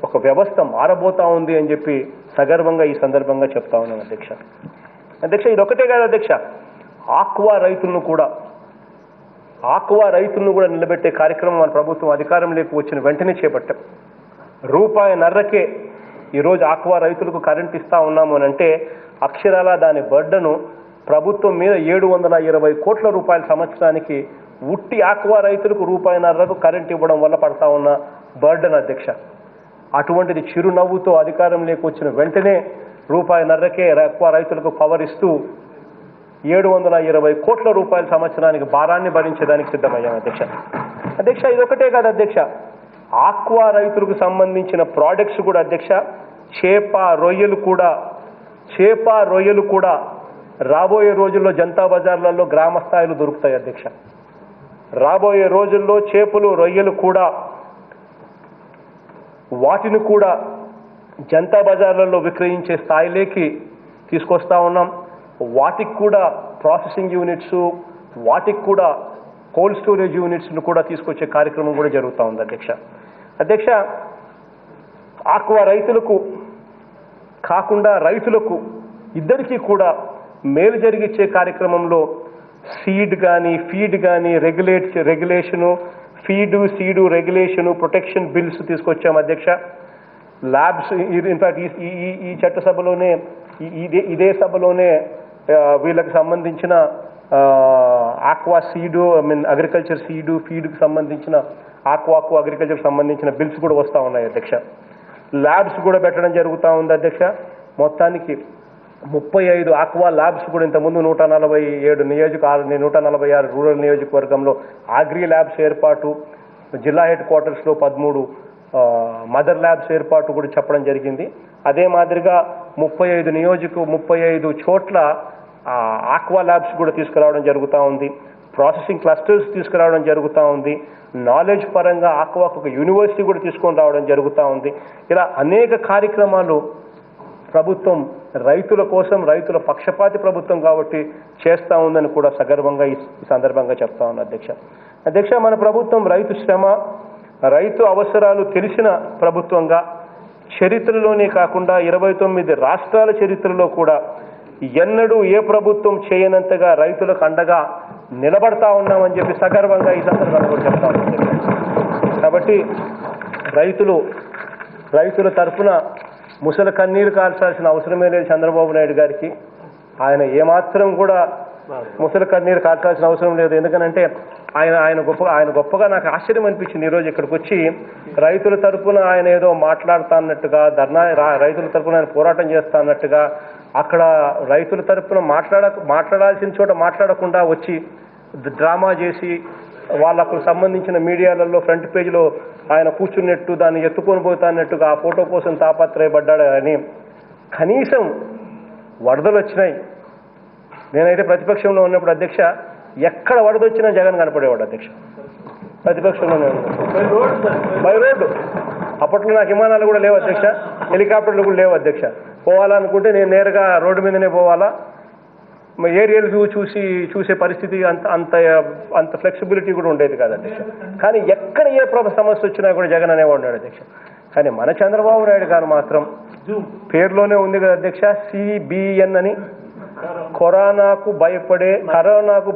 ఒక వ్యవస్థ మారబోతా ఉంది అని చెప్పి సగర్వంగా ఈ సందర్భంగా చెప్తా ఉన్నాను అధ్యక్ష. అధ్యక్ష, ఇది ఒకటే కాదు అధ్యక్ష, ఆక్వా రైతులను కూడా నిలబెట్టే కార్యక్రమం మన ప్రభుత్వం అధికారంలోకి వచ్చిన వెంటనే చేపట్టాం. ₹1.5కే ఈరోజు ఆక్వా రైతులకు కరెంట్ ఇస్తా ఉన్నాము అని అంటే, అక్షరాల దాని బర్డను ప్రభుత్వం మీద 720 కోట్ల రూపాయల సంవత్సరానికి ఉట్టి ఆక్వా రైతులకు ₹1.5కు కరెంట్ ఇవ్వడం వల్ల పడతా ఉన్న బర్డన్ అధ్యక్ష. అటువంటిది చిరునవ్వుతో అధికారంలోకి వచ్చిన వెంటనే ₹1.5కే ఆక్వా రైతులకు పవర్ ఇస్తూ 720 కోట్ల రూపాయల సంవత్సరానికి భారాన్ని భరించడానికి సిద్ధమయ్యాం అధ్యక్ష. అధ్యక్ష, ఇదొకటే కాదు అధ్యక్ష, ఆక్వా రైతులకు సంబంధించిన ప్రోడక్ట్స్ కూడా అధ్యక్ష, చేప రొయ్యలు కూడా రాబోయే రోజుల్లో జనతా బజార్లలో గ్రామ స్థాయిలో దొరుకుతాయి అధ్యక్ష. రాబోయే రోజుల్లో చేపలు రొయ్యలు కూడా, వాటిని కూడా జనతా బజార్లలో విక్రయించే స్థాయిలోకి తీసుకొస్తా ఉన్నాం. వాటికి కూడా ప్రాసెసింగ్ యూనిట్స్, వాటికి కూడా కోల్డ్ స్టోరేజ్ యూనిట్స్ను కూడా తీసుకొచ్చే కార్యక్రమం కూడా జరుగుతూ ఉంది అధ్యక్ష. అధ్యక్ష, ఆక్వా రైతులకు కాకుండా రైతులకు ఇద్దరికీ కూడా మేలు జరిగిచ్చే కార్యక్రమంలో సీడ్ కానీ ఫీడ్ కానీ regulation, seed regulation, protection bills తీసుకొచ్చాం అధ్యక్ష. ల్యాబ్స్, ఇన్ఫాక్ట్ ఈ చట్టసభలోనే ఇదే సభలోనే వీళ్ళకి సంబంధించిన ఆక్వా సీడు, అగ్రికల్చర్ సీడు ఫీడ్కి సంబంధించిన ఆక్వాకు అగ్రికల్చర్ సంబంధించిన బిల్స్ కూడా వస్తూ ఉన్నాయి అధ్యక్ష. ల్యాబ్స్ కూడా పెట్టడం జరుగుతూ ఉంది అధ్యక్ష. మొత్తానికి 35 ఆక్వా ల్యాబ్స్ కూడా, ఇంతకుముందు 146 రూరల్ నియోజకవర్గంలో అగ్రి ల్యాబ్స్ ఏర్పాటు, జిల్లా హెడ్ క్వార్టర్స్లో 13 మదర్ ల్యాబ్స్ ఏర్పాటు కూడా చెప్పడం జరిగింది. అదే మాదిరిగా 35 చోట్ల ఆక్వా ల్యాబ్స్ కూడా తీసుకురావడం జరుగుతూ ఉంది. ప్రాసెసింగ్ క్లస్టర్స్ తీసుకురావడం జరుగుతూ ఉంది. నాలెడ్జ్ పరంగా ఆక్వాకు ఒక యూనివర్సిటీ కూడా తీసుకొని రావడం జరుగుతూ ఉంది. ఇలా అనేక కార్యక్రమాలు ప్రభుత్వం రైతుల కోసం, రైతుల పక్షపాతి ప్రభుత్వం కాబట్టి చేస్తూ ఉందని కూడా సగర్వంగా ఈ సందర్భంగా చెప్తా ఉన్నాను అధ్యక్ష. అధ్యక్ష, మన ప్రభుత్వం రైతు శ్రమ, రైతు అవసరాలు తెలిసిన ప్రభుత్వంగా చరిత్రలోనే కాకుండా 29 రాష్ట్రాల చరిత్రలో కూడా ఎన్నడూ ఏ ప్రభుత్వం చేయనంతగా రైతులకు అండగా నిలబడతా ఉన్నామని చెప్పి సగర్వంగా ఈ సందర్భంగా కూడా చెప్తా ఉన్నాను. కాబట్టి రైతుల తరఫున ముసలి కన్నీరు కార్చాల్సిన అవసరమే లేదు చంద్రబాబు నాయుడు గారికి. ఆయన ఏమాత్రం కూడా ముసలి కన్నీరు కార్చాల్సిన అవసరం లేదు. ఎందుకనంటే ఆయన గొప్పగా నాకు ఆశ్చర్యం అనిపించింది. ఈరోజు ఇక్కడికి వచ్చి రైతుల తరఫున ఆయన ఏదో మాట్లాడుతా అన్నట్టుగా, రైతుల తరఫున ఆయన పోరాటం చేస్తా అన్నట్టుగా, అక్కడ రైతుల తరఫున మాట్లాడాల్సిన చోట మాట్లాడకుండా వచ్చి డ్రామా చేసి వాళ్ళకు సంబంధించిన మీడియాలలో ఫ్రంట్ పేజీలో ఆయన కూర్చున్నట్టు, దాన్ని ఎత్తుకొని పోతాన్నట్టుగా ఆ ఫోటో కోసం తాపత్రయపడ్డాడు. అని కనీసం వరదలు వచ్చినాయి, నేనైతే ప్రతిపక్షంలో ఉన్నప్పుడు అధ్యక్ష, ఎక్కడ వరదొచ్చినా జగన్ కనపడేవాడు అధ్యక్ష. ప్రతిపక్షంలోనే బై రోడ్డు. అప్పట్లో నాకు విమానాలు కూడా లేవు అధ్యక్ష, హెలికాప్టర్లు కూడా లేవు అధ్యక్ష. పోవాలనుకుంటే నేను నేరుగా రోడ్డు మీదనే పోవాలా. ఏరియల్ వ్యూ చూసే పరిస్థితి అంత ఫ్లెక్సిబిలిటీ కూడా ఉండేది కాదు అధ్యక్ష. కానీ ఎక్కడ ఏ సమస్య వచ్చినా కూడా జగన్ అనేవాడు ఉన్నాడు అధ్యక్ష. కానీ మన చంద్రబాబు నాయుడు గారు మాత్రం పేరులోనే ఉంది కదా అధ్యక్ష, CBN అని, కరోనాకు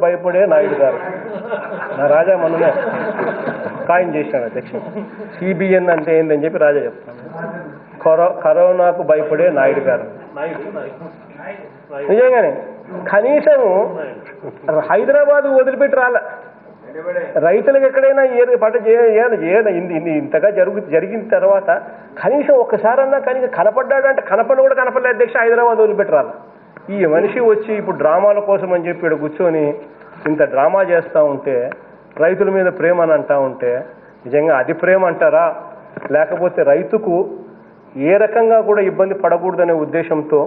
భయపడే నాయుడు గారు. నా రాజా మననే ఖాయం చేశాడు అధ్యక్ష. CBN అంటే ఏందని చెప్పి రాజా చెప్తాను. కరోనాకు భయపడే నాయుడు గారు. నిజంగానే కనీసం హైదరాబాద్ వదిలిపెట్టి రాలే. రైతులకు ఎక్కడైనా ఏ పంట ఇంతగా జరిగిన తర్వాత కనీసం ఒక్కసారన్నా కనీసం కనపడ్డాడంటే కనపడి కూడా కనపడలేదు అధ్యక్ష. హైదరాబాద్ వదిలిపెట్టరాలి. ఈ మనిషి వచ్చి ఇప్పుడు డ్రామాల కోసం అని చెప్పి ఇక్కడ కూర్చొని ఇంత డ్రామా చేస్తూ ఉంటే, రైతుల మీద ప్రేమ అని అంటూ ఉంటే నిజంగా అది ప్రేమ అంటారా, లేకపోతే రైతుకు ఏ రకంగా కూడా ఇబ్బంది పడకూడదనే ఉద్దేశంతో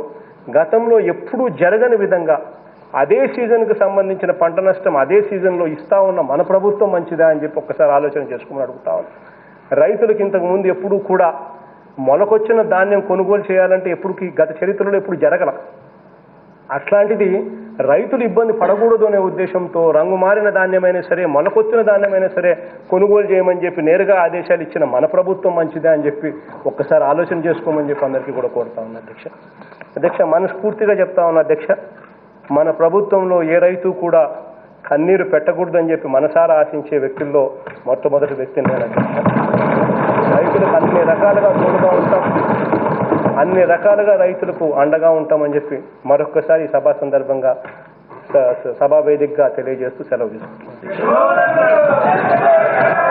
గతంలో ఎప్పుడూ జరగని విధంగా అదే సీజన్కి సంబంధించిన పంట నష్టం అదే సీజన్లో ఇస్తా ఉన్న మన ప్రభుత్వం మంచిదా అని చెప్పి ఒక్కసారి ఆలోచన చేసుకోమని అడుగుతా ఉన్నాను. రైతులకు ఇంతకుముందు ఎప్పుడూ కూడా మొలకొచ్చిన ధాన్యం కొనుగోలు చేయాలంటే ఎప్పుడు గత చరిత్రలో ఎప్పుడు జరగల. అట్లాంటిది రైతులు ఇబ్బంది పడకూడదు అనే ఉద్దేశంతో రంగు మారిన ధాన్యమైనా సరే మొలకొచ్చిన ధాన్యమైనా సరే కొనుగోలు చేయమని చెప్పి నేరుగా ఆదేశాలు ఇచ్చిన మన ప్రభుత్వం మంచిదే అని చెప్పి ఒక్కసారి ఆలోచన చేసుకోమని చెప్పి అందరికీ కూడా కోరుతా ఉన్నా అధ్యక్ష. అధ్యక్ష, మనస్ఫూర్తిగా చెప్తా ఉన్నా అధ్యక్ష, మన ప్రభుత్వంలో ఏ రైతు కూడా కన్నీరు పెట్టకూడదని చెప్పి మనసారా ఆశించే వ్యక్తుల్లో మొట్టమొదటి వ్యక్తిని నేను అధ్యక్ష. రైతులకు అన్ని రకాలుగా తోడుగా ఉంటాం, అన్ని రకాలుగా రైతులకు అండగా ఉంటామని చెప్పి మరొక్కసారి సభా సందర్భంగా సభా వేదికగా తెలియజేస్తూ సెలవు తీసుకుంటున్నాం.